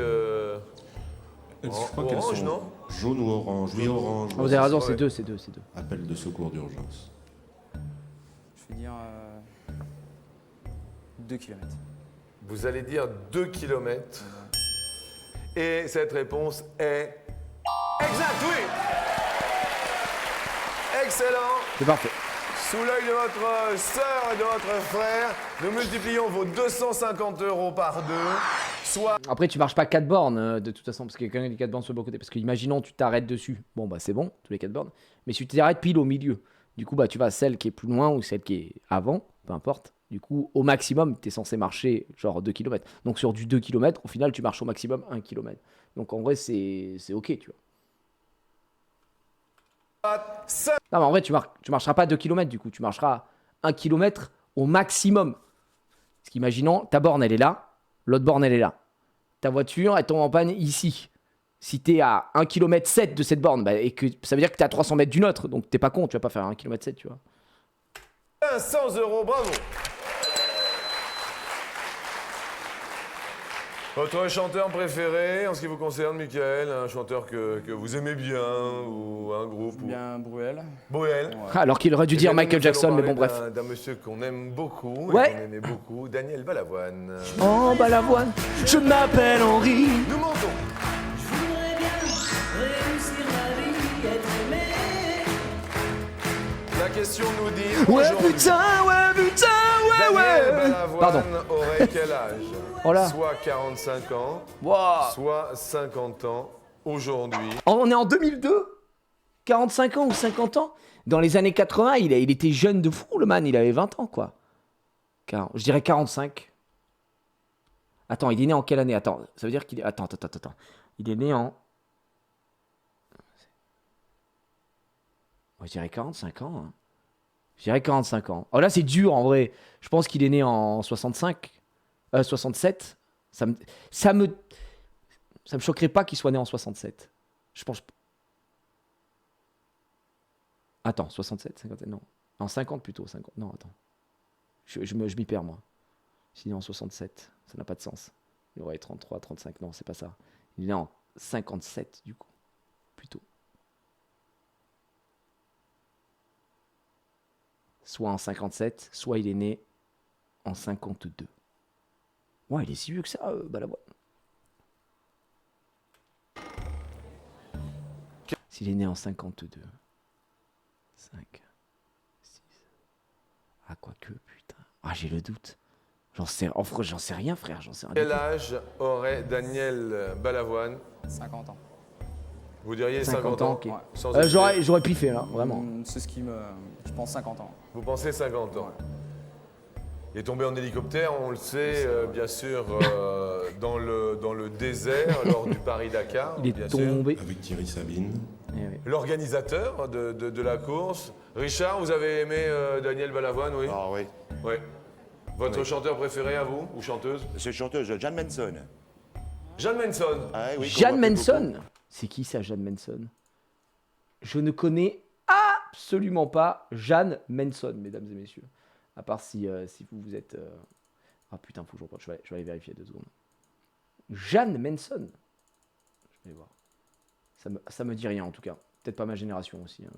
Speaker 5: Je
Speaker 2: en
Speaker 5: crois qu'elles
Speaker 2: orange,
Speaker 5: sont
Speaker 2: non?
Speaker 5: jaune ou orange. Oui, orange.
Speaker 1: Vous avez raison,
Speaker 2: Ouais.
Speaker 1: c'est 2.
Speaker 5: Appel de secours d'urgence.
Speaker 3: Je vais dire 2 km.
Speaker 2: Vous allez dire 2 km. Et cette réponse est exacte, oui. Excellent.
Speaker 1: C'est parfait.
Speaker 2: Sous l'œil de votre sœur et de votre frère, nous multiplions vos 250 € par 2, soit...
Speaker 1: Après, tu marches pas 4 bornes de toute façon, parce qu'il y a quand même les 4 bornes sur le bon côté. Parce que, imaginons, tu t'arrêtes dessus. Bon, bah, c'est bon, tous les 4 bornes. Mais si tu t'arrêtes pile au milieu, du coup, bah, tu vas à celle qui est plus loin ou celle qui est avant, peu importe. Du coup, au maximum, tu es censé marcher genre 2 km. Donc, sur du 2 km, au final, tu marches au maximum 1 km. Donc, en vrai, c'est ok, tu vois. Non, mais en vrai, tu marcheras pas 2 km du coup. Tu marcheras 1 km au maximum. Parce qu'imaginons, ta borne, elle est là. L'autre borne, elle est là. Ta voiture, elle tombe en panne ici. Si t'es à 1 km 7 de cette borne, bah, et que ça veut dire que t'es à 300 mètres d'une autre. Donc, t'es pas con, tu vas pas faire 1 km 7, tu vois.
Speaker 2: 500 €, bravo. Votre chanteur préféré en ce qui vous concerne, Michael, un chanteur que vous aimez bien ou un groupe ou...
Speaker 3: Bien Bruel.
Speaker 2: Bruel.
Speaker 1: Alors qu'il aurait dû
Speaker 2: Eh
Speaker 1: dire
Speaker 2: bien,
Speaker 1: Michael
Speaker 2: nous
Speaker 1: Jackson,
Speaker 2: allons
Speaker 1: mais bon,
Speaker 2: parler
Speaker 1: bref.
Speaker 2: d'un monsieur qu'on aime beaucoup,
Speaker 1: Ouais.
Speaker 2: et qu'on aimait beaucoup, Daniel Balavoine.
Speaker 1: Oh, Balavoine, je m'appelle Henri.
Speaker 2: Nous montons.
Speaker 11: Je voudrais bien réussir ma vie, être aimé.
Speaker 2: La question nous dit
Speaker 1: Ouais,
Speaker 2: aujourd'hui,
Speaker 1: putain,
Speaker 2: Daniel
Speaker 1: ouais.
Speaker 2: Balavoine
Speaker 1: Pardon.
Speaker 2: aurait quel âge?
Speaker 1: Oh là.
Speaker 2: Soit 45 ans,
Speaker 1: Wow.
Speaker 2: soit 50 ans aujourd'hui.
Speaker 1: On est en 2002. 45 ans ou 50 ans. Dans les années 80, il était jeune de fou, le man. Il avait 20 ans, quoi. Je dirais 45. Attends, il est né en quelle année? Attends, ça veut dire qu'il est... Attends. Il est né en... Moi, je dirais 45 ans. Hein. Je dirais 45 ans. Oh là, c'est dur, en vrai. Je pense qu'il est né en 65. 67. Ça me choquerait pas qu'il soit né en 67. Je pense... Attends, 67, 50, non. En 50 plutôt, 50. Non, attends. Je m'y perds, moi. S'il est en 67, ça n'a pas de sens. Il aurait 33, 35, non, c'est pas ça. Il est né en 57, du coup. Plutôt. Soit en 57, soit il est né en 52. Ouais, il est si vieux que ça, Balavoine. S'il est né en 52. 5, 6. Ah, quoique, putain. Ah, j'ai le doute. J'en sais rien, frère. J'en sais rien.
Speaker 2: Quel âge aurait Daniel Balavoine?
Speaker 3: 50 ans.
Speaker 2: Vous diriez
Speaker 1: 50 ans, ok.
Speaker 3: Ouais.
Speaker 2: Sans hésiter.
Speaker 1: J'aurais piffé, là, vraiment.
Speaker 3: C'est ce qui me... Je pense 50 ans.
Speaker 2: Vous pensez 50 ans? Il est tombé en hélicoptère, on le sait, bien sûr, dans le désert, lors du Paris-Dakar.
Speaker 1: Il est
Speaker 2: bien
Speaker 1: tombé.
Speaker 5: Avec Thierry Sabine.
Speaker 2: L'organisateur de la course. Richard, vous avez aimé Daniel Balavoine, oui?
Speaker 7: Ah oui.
Speaker 2: Oui. Votre chanteur préféré à vous, ou chanteuse?
Speaker 7: C'est chanteuse Jeanne Manson.
Speaker 2: Jeanne Manson.
Speaker 7: Ah oui, qu'on
Speaker 1: Jeanne
Speaker 7: voit plus
Speaker 1: Manson.
Speaker 7: beaucoup.
Speaker 1: C'est qui ça, Jeanne Manson? Je ne connais absolument pas Jeanne Manson, mesdames et messieurs. À part si vous êtes... Ah putain, faut que je reprenne. Je vais aller vérifier 2 secondes. Jeanne Manson. Je vais voir. Ça me dit rien en tout cas. Peut-être pas ma génération aussi. Hein.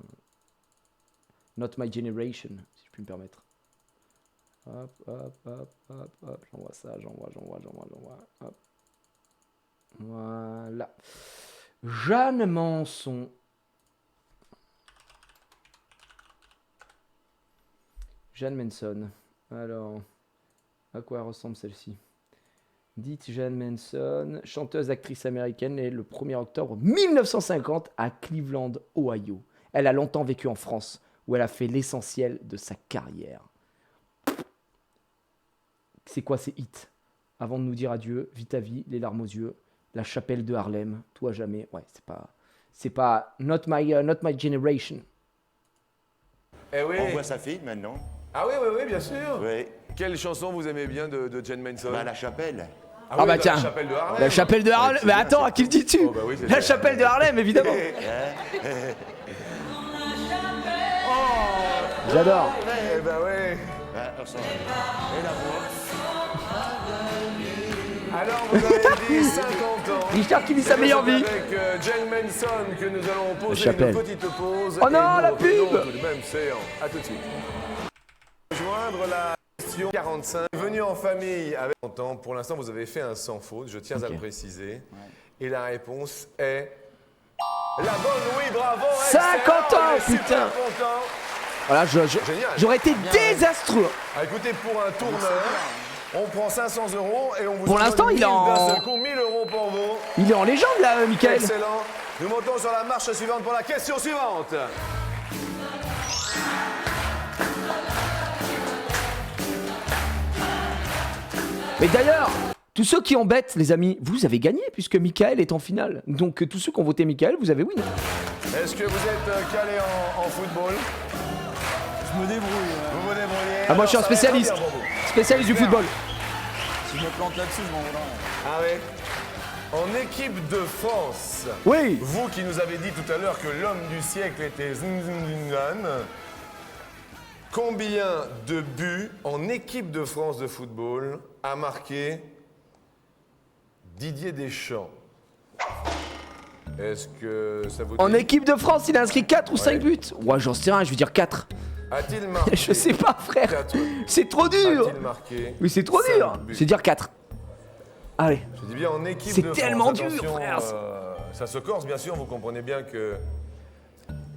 Speaker 1: Not my generation, si je puis me permettre. Hop. J'envoie ça, j'envoie. Hop. Voilà. Jeanne Manson. Jeanne Manson. Alors, à quoi ressemble celle-ci? Dite Jeanne Manson, chanteuse, actrice américaine, née le 1er octobre 1950 à Cleveland, Ohio. Elle a longtemps vécu en France, où elle a fait l'essentiel de sa carrière. C'est quoi ces hits? Avant de nous dire adieu, Vite à vie, Les larmes aux yeux, La chapelle de Harlem, Toi jamais. Ouais, C'est pas not my generation.
Speaker 2: Eh oui.
Speaker 7: On voit sa fille maintenant.
Speaker 2: Ah oui, oui, oui, bien sûr.
Speaker 7: Oui.
Speaker 2: Quelle chanson vous aimez bien de Jen Manson?
Speaker 7: Bah, La Chapelle.
Speaker 2: Ah,
Speaker 1: Ah
Speaker 2: oui,
Speaker 1: bah
Speaker 2: dans
Speaker 1: tiens,
Speaker 2: La Chapelle de Harlem.
Speaker 1: la chapelle de Harlem.
Speaker 2: Ouais, c'est
Speaker 1: Mais
Speaker 2: bien,
Speaker 1: attends,
Speaker 2: c'est-
Speaker 1: à qui le dis-tu?
Speaker 2: Oh, bah oui, c'est
Speaker 1: La
Speaker 2: bien.
Speaker 1: chapelle de Harlem, évidemment. J'adore.
Speaker 2: Eh ben ouais.
Speaker 7: Ah, on s'en va. Et la voix.
Speaker 2: Alors, vous avez dit 50 ans.
Speaker 1: Richard qui vit sa meilleure vie.
Speaker 2: Avec Jen Manson que nous allons poser
Speaker 1: Chapelle.
Speaker 2: une petite pause.
Speaker 1: Oh
Speaker 2: et
Speaker 1: non,
Speaker 2: nous
Speaker 1: la
Speaker 2: revenons
Speaker 1: pub.
Speaker 2: tout de même séance. À tout de suite. Joindre la question 45. Venu en famille avec 30 ans. Pour l'instant, vous avez fait un sans faute. Je tiens à le préciser. Et la réponse est la bonne. Oui, bravo.
Speaker 1: 50 ans,
Speaker 2: excellent, on est super
Speaker 1: putain.
Speaker 2: content.
Speaker 1: Voilà,
Speaker 2: Génial.
Speaker 1: j'aurais été désastreux.
Speaker 2: Ah, écoutez, pour un tourneur, on prend 500 € et on vous
Speaker 1: Pour
Speaker 2: donne
Speaker 1: l'instant, il
Speaker 2: 1000
Speaker 1: est en-
Speaker 2: d'un seul coup, 1000 € pour vous.
Speaker 1: Il est en légende là, Michael.
Speaker 2: Excellent. Nous montons sur la marche suivante pour la question suivante.
Speaker 1: Mais d'ailleurs, tous ceux qui embêtent, les amis, vous avez gagné puisque Michael est en finale. Donc tous ceux qui ont voté Michael, vous avez win.
Speaker 2: Est-ce que vous êtes calé en football?
Speaker 3: Je me débrouille.
Speaker 2: Vous vous débrouillez?
Speaker 1: Ah, moi je suis un
Speaker 2: Alors, ça va être
Speaker 1: spécialiste.
Speaker 2: bien pour vous.
Speaker 1: Spécialiste du football.
Speaker 3: Si je me plante là-dessus, je m'en vais là.
Speaker 2: Ah oui. En équipe de France,
Speaker 1: Oui.
Speaker 2: vous qui nous avez dit tout à l'heure que l'homme du siècle était Zinzinzingan, combien de buts en équipe de France de football a marqué Didier Deschamps? Est-ce que ça vous dit?
Speaker 1: En équipe de France, il a inscrit 4 ou 5
Speaker 2: Ouais.
Speaker 1: buts. Ouais, j'en sais rien, je veux dire 4.
Speaker 2: A-t-il marqué?
Speaker 1: Je sais pas, frère.
Speaker 2: 4 buts.
Speaker 1: C'est trop dur.
Speaker 2: A-t-il marqué?
Speaker 1: Mais c'est trop
Speaker 2: 5
Speaker 1: dur.
Speaker 2: buts?
Speaker 1: C'est dire 4. Allez.
Speaker 2: Je dis bien en équipe
Speaker 1: C'est
Speaker 2: de France.
Speaker 1: tellement dur,
Speaker 2: Attention,
Speaker 1: frère.
Speaker 2: Ça se corse, bien sûr. Vous comprenez bien que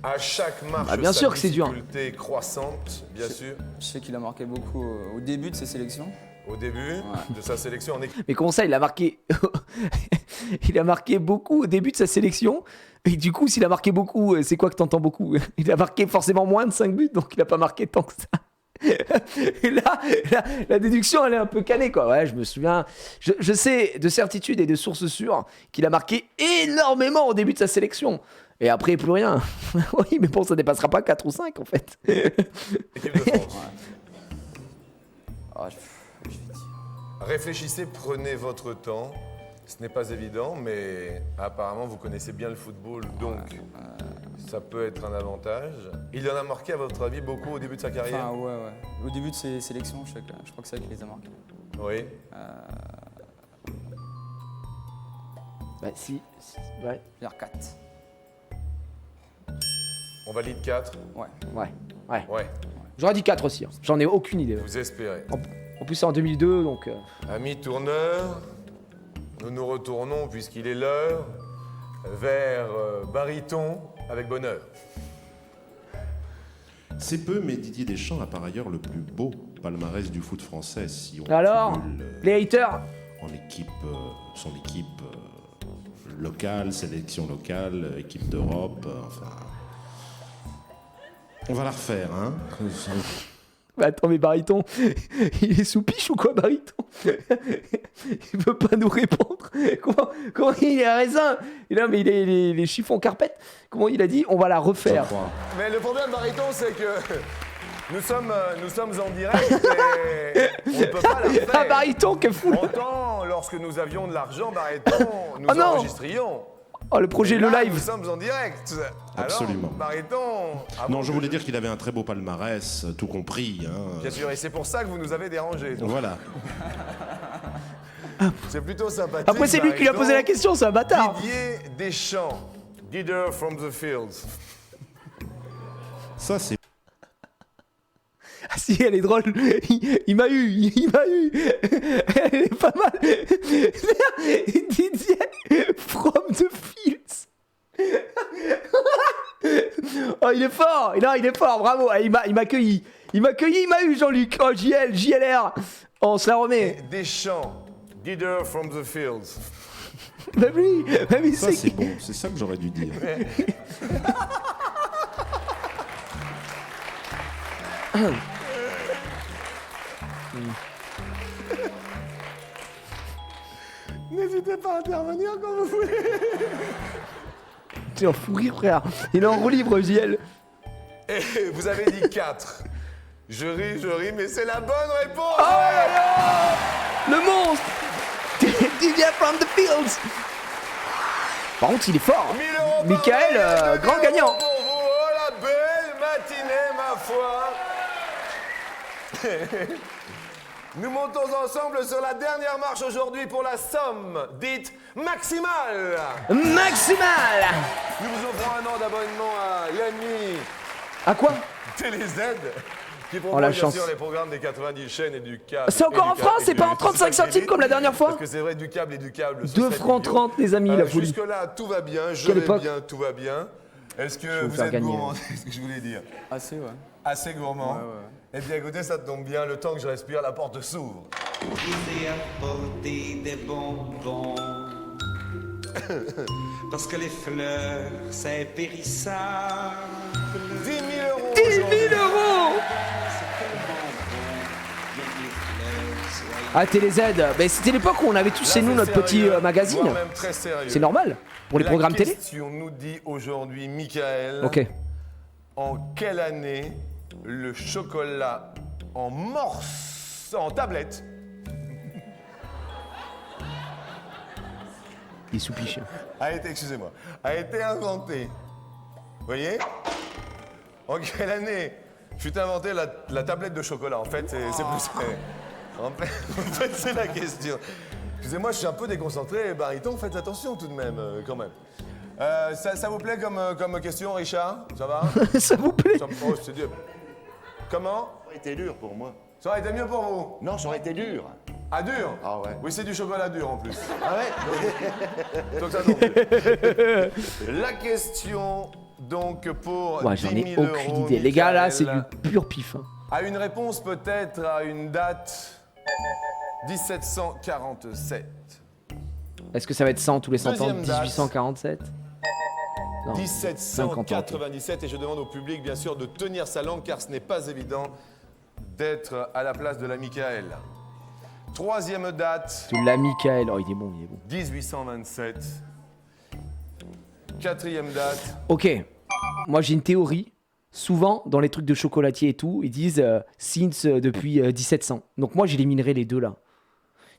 Speaker 2: à chaque marche,
Speaker 1: Bah, bien
Speaker 2: sa
Speaker 1: sûr que c'est dur.
Speaker 2: difficulté croissante, bien sûr.
Speaker 3: Je sais qu'il a marqué beaucoup au début de ses sélections.
Speaker 2: Au début de sa sélection en équipe.
Speaker 1: Mais comment ça, il a marqué il a marqué beaucoup au début de sa sélection. Et du coup, s'il a marqué beaucoup, c'est quoi que t'entends beaucoup? Il a marqué forcément moins de 5 buts, donc il a pas marqué tant que ça. Et là, la déduction, elle est un peu calée, quoi. Ouais, je me souviens. Je sais de certitude et de sources sûres qu'il a marqué énormément au début de sa sélection. Et après, plus rien. Oui, mais bon, ça dépassera pas 4 ou 5, en fait.
Speaker 2: Équipe de France.
Speaker 3: Ah, je vais dire.
Speaker 2: Réfléchissez, prenez votre temps. Ce n'est pas évident, mais apparemment vous connaissez bien le football, donc ça peut être un avantage. Il en a marqué, à votre avis, beaucoup au début de sa carrière?
Speaker 3: Enfin, ouais. Au début de ses sélections, je crois que c'est ça qui les a marqués.
Speaker 2: Oui.
Speaker 1: Bah, si. Ouais.
Speaker 3: Je vais dire 4.
Speaker 2: On valide 4.
Speaker 3: Ouais.
Speaker 2: Ouais.
Speaker 1: J'aurais dit 4 aussi. Hein. J'en ai aucune idée.
Speaker 2: Vous espérez.
Speaker 1: En plus, c'est en 2002, donc.
Speaker 2: Amis tourneurs, nous nous retournons, puisqu'il est l'heure, vers Baryton avec bonheur.
Speaker 5: C'est peu, mais Didier Deschamps a par ailleurs le plus beau palmarès du foot français. Si on
Speaker 1: Alors,
Speaker 5: cumule,
Speaker 1: les haters.
Speaker 5: en équipe, son équipe locale, sélection locale, équipe d'Europe, enfin. On va la refaire, hein.
Speaker 1: Mais attends, mais Baryton, il est sous piche ou quoi, Baryton? Il veut pas nous répondre. Comment il est à raisin? Et là, mais il est les chiffons carpette. Comment il a dit? On va la refaire.
Speaker 2: Mais le problème, Baryton, c'est que nous sommes en direct et on ne peut pas la refaire.
Speaker 1: Ah, Baryton, que fou!
Speaker 2: Autant, lorsque nous avions de l'argent, Baryton, nous
Speaker 1: Oh non.
Speaker 2: enregistrions.
Speaker 1: Oh, le projet,
Speaker 2: Et
Speaker 1: le
Speaker 2: là,
Speaker 1: live.
Speaker 2: Nous sommes en direct.
Speaker 5: Absolument.
Speaker 2: Alors, Baryton.
Speaker 5: Non, je voulais dire qu'il avait un très beau palmarès, tout compris. Hein.
Speaker 2: Bien sûr, et c'est pour ça que vous nous avez dérangés. donc.
Speaker 5: Voilà.
Speaker 2: C'est plutôt sympathique.
Speaker 1: Après, c'est lui qui lui a posé la question, c'est un bâtard.
Speaker 2: Didier Deschamps, Leader from the Fields.
Speaker 5: Ça, c'est.
Speaker 1: Ah si, elle est drôle. Il m'a eu. Elle est pas mal. Didier from the fields. Oh, il est fort. Non, il est fort, bravo. Ah, il m'a accueilli. Il m'a eu, Jean-Luc. Oh, JLR. Oh, on se la remet.
Speaker 2: Deschamps, Leader from the Fields.
Speaker 1: Bah oui,
Speaker 5: Ça, c'est bon. C'est ça que j'aurais dû dire.
Speaker 2: N'hésitez pas à intervenir quand vous voulez.
Speaker 1: C'est un fou rire, frère. Il est en roue libre, JL.
Speaker 2: Et vous avez dit 4. Je ris, mais c'est la bonne réponse.
Speaker 1: Oh là là, le monstre. DJ from the fields. Par contre, il est fort.
Speaker 2: 1000 € par
Speaker 1: Michael,
Speaker 2: Marielle, 2000
Speaker 1: grand
Speaker 2: €
Speaker 1: gagnant.
Speaker 2: pour vous. Oh la belle matinée, ma foi. Nous montons ensemble sur la dernière marche aujourd'hui pour la somme dite maximale.
Speaker 1: Maximal.
Speaker 2: Nous vous offrons un an d'abonnement à l'ami
Speaker 1: À quoi?
Speaker 2: TéléZ qui
Speaker 1: Oh,
Speaker 2: propose
Speaker 1: la
Speaker 2: bien
Speaker 1: chance.
Speaker 2: sûr les programmes des 90 chaînes et du câble.
Speaker 1: C'est encore en France, c'est pas en 35 centimes comme la dernière fois?
Speaker 2: Parce que c'est vrai, du câble et du câble.
Speaker 1: 2 francs 30, les amis, la folie.
Speaker 2: Jusque-là, tout va bien, je
Speaker 1: Quelle
Speaker 2: vais
Speaker 1: époque?
Speaker 2: bien, tout va bien. Est-ce que
Speaker 1: vous
Speaker 2: vous
Speaker 1: faire
Speaker 2: êtes
Speaker 1: gagner.
Speaker 2: gourmand? C'est ce que je voulais dire.
Speaker 3: Assez, ouais.
Speaker 2: Assez gourmand.
Speaker 3: Ouais, ouais.
Speaker 2: Eh bien, écoutez, ça tombe bien, le temps que je respire, la porte s'ouvre.
Speaker 11: Je t'ai apporté des bonbons. Parce que les fleurs, c'est périssable.
Speaker 2: 10 000 €.
Speaker 1: 10 000 €.
Speaker 11: C'est tellement bon. Mais que les fleurs soient
Speaker 1: Ah, TéléZ, ben, c'était l'époque où on avait tous
Speaker 2: Là,
Speaker 1: chez nous
Speaker 2: c'est
Speaker 1: notre petit
Speaker 2: sérieux,
Speaker 1: magazine.
Speaker 2: voire même très sérieux.
Speaker 1: C'est normal pour les programmes télé.
Speaker 2: La question nous dit aujourd'hui, Michael,
Speaker 1: Ok.
Speaker 2: en quelle année le chocolat en morse, en tablette,
Speaker 1: Il soupiche.
Speaker 2: a été inventé? Vous voyez? En quelle année fut inventée la tablette de chocolat? En fait, c'est plus... En fait, c'est la question. Excusez-moi, je suis un peu déconcentré. Bariton, faites attention tout de même, quand même. Ça vous plaît comme question, Richard? Ça va?
Speaker 1: Ça vous plaît?
Speaker 2: Oh, c'est dur. Comment?
Speaker 7: Ça aurait été dur pour moi.
Speaker 2: Ça aurait été mieux pour vous?
Speaker 7: Non, ça aurait été dur.
Speaker 2: Ah, dur?
Speaker 7: Ah ouais.
Speaker 2: Oui, c'est du chocolat dur en plus.
Speaker 7: Ah ouais?
Speaker 2: Donc ça non plus. La question, donc, pour
Speaker 1: Ouais, j'en
Speaker 2: 10
Speaker 1: ai
Speaker 2: 000
Speaker 1: aucune
Speaker 2: €,
Speaker 1: idée. Les gars, là, c'est
Speaker 2: Michael,
Speaker 1: du pur pif. Hein.
Speaker 2: a une réponse peut-être à une date 1747.
Speaker 1: Est-ce que ça va être 100 tous les 100 ans?
Speaker 2: Deuxième date.
Speaker 1: 1847? Non, 50 ans.
Speaker 2: 1797 et je demande au public bien sûr de tenir sa langue car ce n'est pas évident d'être à la place de la Michael. Troisième date,
Speaker 1: Tu l'as, Michael. Oh, il est bon, il est bon.
Speaker 2: 1827. Quatrième date,
Speaker 1: Ok, moi j'ai une théorie. Souvent, dans les trucs de chocolatier et tout, ils disent since depuis 1700. Donc moi, j'éliminerai les deux là.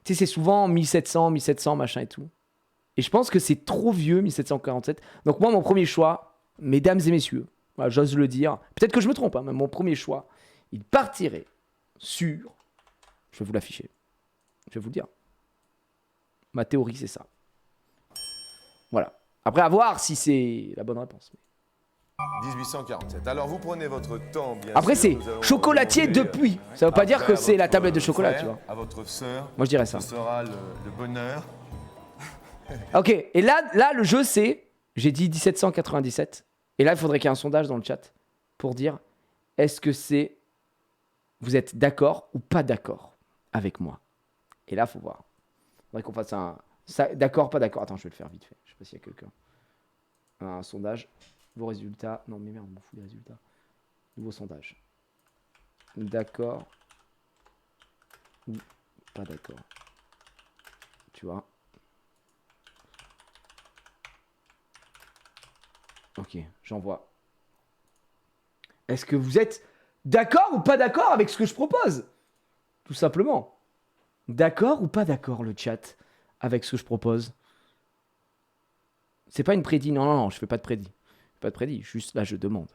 Speaker 1: Tu sais, c'est souvent 1700, 1700, machin et tout. Et je pense que c'est trop vieux, 1747. Donc moi, mon premier choix, mesdames et messieurs, voilà, j'ose le dire, peut-être que je me trompe, hein, mais mon premier choix, il partirait sur... Je vais vous l'afficher. Je vais vous le dire. Ma théorie, c'est ça. Voilà. Après, à voir si c'est la bonne réponse.
Speaker 2: 1847. Alors vous prenez votre temps, bien
Speaker 1: Après,
Speaker 2: sûr.
Speaker 1: c'est
Speaker 2: Nous allons
Speaker 1: chocolatier
Speaker 2: demander
Speaker 1: depuis. Ça veut pas dire
Speaker 2: après
Speaker 1: que
Speaker 2: à
Speaker 1: c'est la
Speaker 2: votre
Speaker 1: tablette de chocolat,
Speaker 2: frère,
Speaker 1: tu vois.
Speaker 2: À votre sœur.
Speaker 1: Moi, je dirais ça.
Speaker 2: Ce sera le bonheur.
Speaker 1: Ok, et là, le jeu, c'est... J'ai dit 1797. Et là, il faudrait qu'il y ait un sondage dans le chat pour dire est-ce que c'est... Vous êtes d'accord ou pas d'accord avec moi? Et là, il faut voir. Il faudrait qu'on fasse un... D'accord, pas d'accord. Attends, je vais le faire vite fait. Je sais pas s'il y a quelqu'un. Un sondage. Vos résultats. Non, mais merde, on m'en fout des résultats. Nouveau sondage. D'accord ou pas d'accord? Tu vois? Ok, j'envoie. Est-ce que vous êtes d'accord ou pas d'accord avec ce que je propose? Tout simplement. D'accord ou pas d'accord, le chat, avec ce que je propose? C'est pas une prédit. Non, non, non, je fais pas de prédit. Je fais pas de prédit. Juste là, je demande.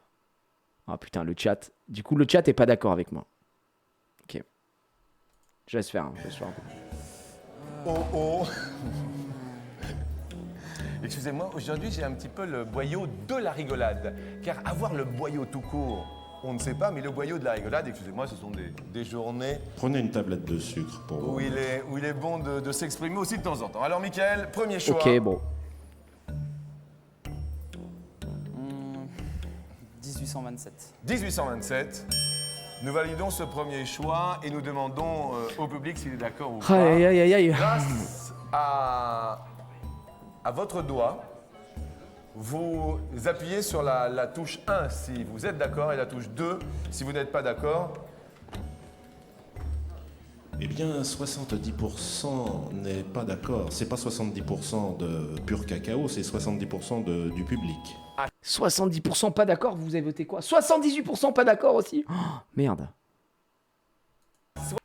Speaker 1: Ah putain, le chat. Du coup, le chat est pas d'accord avec moi. Ok. Je laisse faire. Hein, je laisse faire un peu.
Speaker 2: Oh oh. Excusez-moi, aujourd'hui j'ai un petit peu le boyau de la rigolade. Car avoir le boyau tout court, on ne sait pas, mais le boyau de la rigolade, excusez-moi, ce sont des journées
Speaker 5: Prenez une tablette de sucre pour vous.
Speaker 2: où il est bon de s'exprimer aussi de temps en temps. Alors Mickaël, premier choix.
Speaker 1: Ok, bon.
Speaker 3: 1827.
Speaker 2: 1827. Nous validons ce premier choix et nous demandons au public s'il est d'accord ou pas.
Speaker 1: Aïe, aïe, aïe, aïe.
Speaker 2: Grâce à votre doigt, vous appuyez sur la touche 1 si vous êtes d'accord et la touche 2 si vous n'êtes pas d'accord.
Speaker 5: Eh bien, 70% n'est pas d'accord. C'est pas 70% de pur cacao, c'est 70% du public.
Speaker 1: 70% pas d'accord, vous avez voté quoi? 78% pas d'accord aussi. Oh, merde.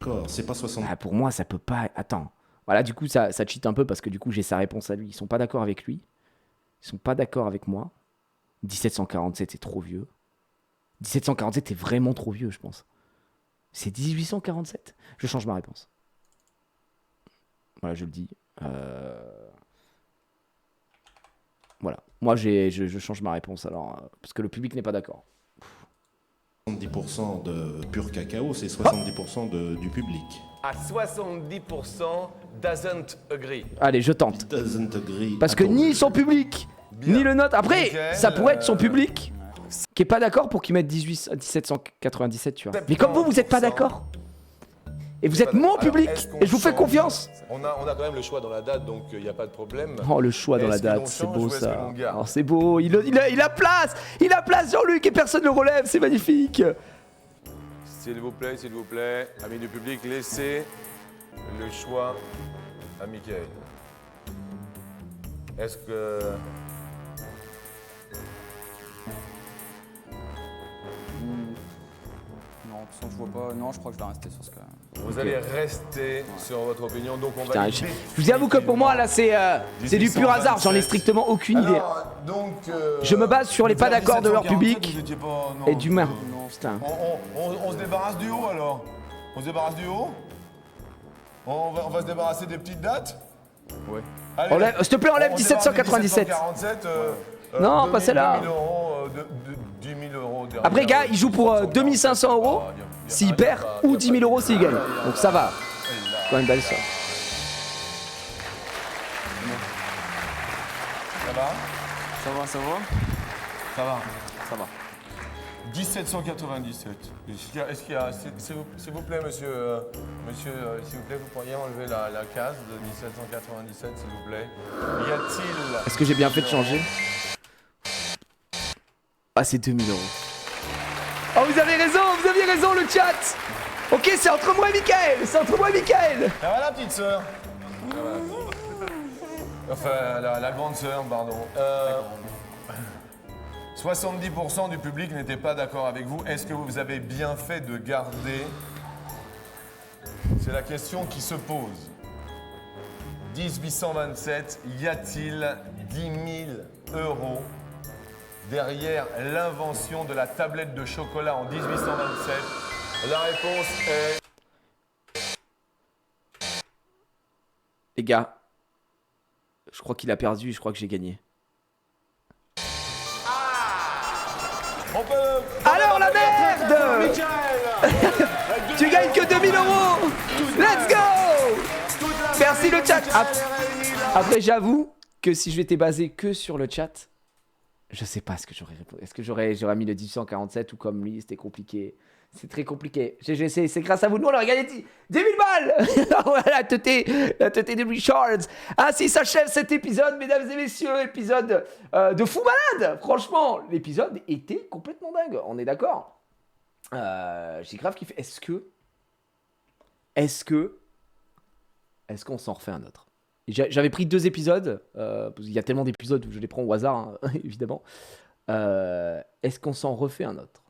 Speaker 5: D'accord, c'est pas 70%.
Speaker 1: Ah, pour moi, ça peut pas... Attends. Voilà, du coup, ça cheat un peu parce que du coup, j'ai sa réponse à lui. Ils sont pas d'accord avec lui. Ils sont pas d'accord avec moi. 1747, c'est trop vieux. 1747 est vraiment trop vieux, je pense. C'est 1847. Je change ma réponse. Voilà, je le dis. Voilà. Moi, je change ma réponse alors. Parce que le public n'est pas d'accord.
Speaker 5: 70% de pur cacao, c'est 70% du public.
Speaker 2: À 70% doesn't agree.
Speaker 1: Allez, je tente.
Speaker 5: Doesn't agree.
Speaker 1: Parce que
Speaker 5: at all.
Speaker 1: ni son public, ni le nôtre. Après,
Speaker 2: Nickel,
Speaker 1: ça pourrait être son public qui est pas d'accord pour qu'il mette 1797, tu vois. Mais comme vous êtes pas d'accord. Et vous êtes mon public. Et je vous fais confiance.
Speaker 2: On a quand même le choix dans la date, donc il n'y a pas de problème.
Speaker 1: Oh, le choix dans la
Speaker 2: Est-ce que l'on
Speaker 1: date, c'est
Speaker 2: change
Speaker 1: beau
Speaker 2: ou est-ce que
Speaker 1: ça.
Speaker 2: l'on garde?
Speaker 1: Oh, c'est beau. Il a place. Il a place, Jean-Luc, et personne ne le relève. C'est magnifique.
Speaker 2: S'il vous plaît, amis du public, laissez le choix à Mickaël. Est-ce que...
Speaker 3: Non, de toute façon, je vois pas. Non, je crois que je vais rester sur ce cas.
Speaker 2: Vous allez rester sur votre opinion, donc on
Speaker 1: Putain,
Speaker 2: va...
Speaker 1: je vous avoue que pour moi, là, c'est du pur hasard. J'en ai strictement aucune idée.
Speaker 2: Alors, donc...
Speaker 1: Je me base sur les pas d'accord de leur
Speaker 2: 1747,
Speaker 1: public
Speaker 2: vous étiez pas- non,
Speaker 1: et du maire.
Speaker 3: Non,
Speaker 1: Putain.
Speaker 2: On se débarrasse du haut alors. On se débarrasse du haut. On va se débarrasser des petites dates.
Speaker 3: Ouais.
Speaker 2: Allez,
Speaker 1: S'il te plaît, enlève
Speaker 2: on débarrasse des
Speaker 1: 1797.
Speaker 2: 1747,
Speaker 1: Non,
Speaker 2: 2000,
Speaker 1: pas celle-là.
Speaker 2: 2000 euros, 10 000 euros derrière.
Speaker 1: Après, gars, il joue pour 2500 euros s'il perd ou 10 000 euros s'il gagne. Donc ça va. Quand même belle ça.
Speaker 2: Ça va?
Speaker 3: Ça va, ça va?
Speaker 2: Ça va.
Speaker 3: Ça va.
Speaker 2: 1797. Est-ce qu'il y a, s'il vous plaît, monsieur, s'il vous plaît, vous pourriez enlever la case de 1797, s'il vous plaît. Y a-t-il...
Speaker 1: Est-ce que j'ai bien fait de changer? Ah, c'est 2000 euros. Oh, vous aviez raison, le chat. Ok, c'est entre moi et Mickaël.
Speaker 2: Ça va la petite sœur? Enfin, la grande sœur, pardon. 70% du public n'était pas d'accord avec vous. Est-ce que vous avez bien fait de garder? C'est la question qui se pose. 1827, y a-t-il 10 000 euros derrière l'invention de la tablette de chocolat en 1827? La réponse est...
Speaker 1: Les gars, je crois qu'il a perdu, je crois que j'ai gagné.
Speaker 2: On peut...
Speaker 1: Alors la merde. Tu gagnes que 2000 euros. Let's go. Merci le chat. Après, j'avoue que si je m'étais basé que sur le chat, je sais pas ce que j'aurais répondu. Est-ce que j'aurais mis le 1847 ou comme lui? C'était compliqué. C'est très compliqué. C'est grâce à vous. Nous, on aurait gagné 10 000 balles. Voilà, la teuté de Richards. Ainsi s'achève cet épisode, mesdames et messieurs. Épisode de fou malade. Franchement, l'épisode était complètement dingue. On est d'accord. J'ai grave kiffé. Est-ce qu'on s'en refait un autre? J'avais pris 2 épisodes. Parce qu'il y a tellement d'épisodes où je les prends au hasard, hein, évidemment. Est-ce qu'on s'en refait un autre?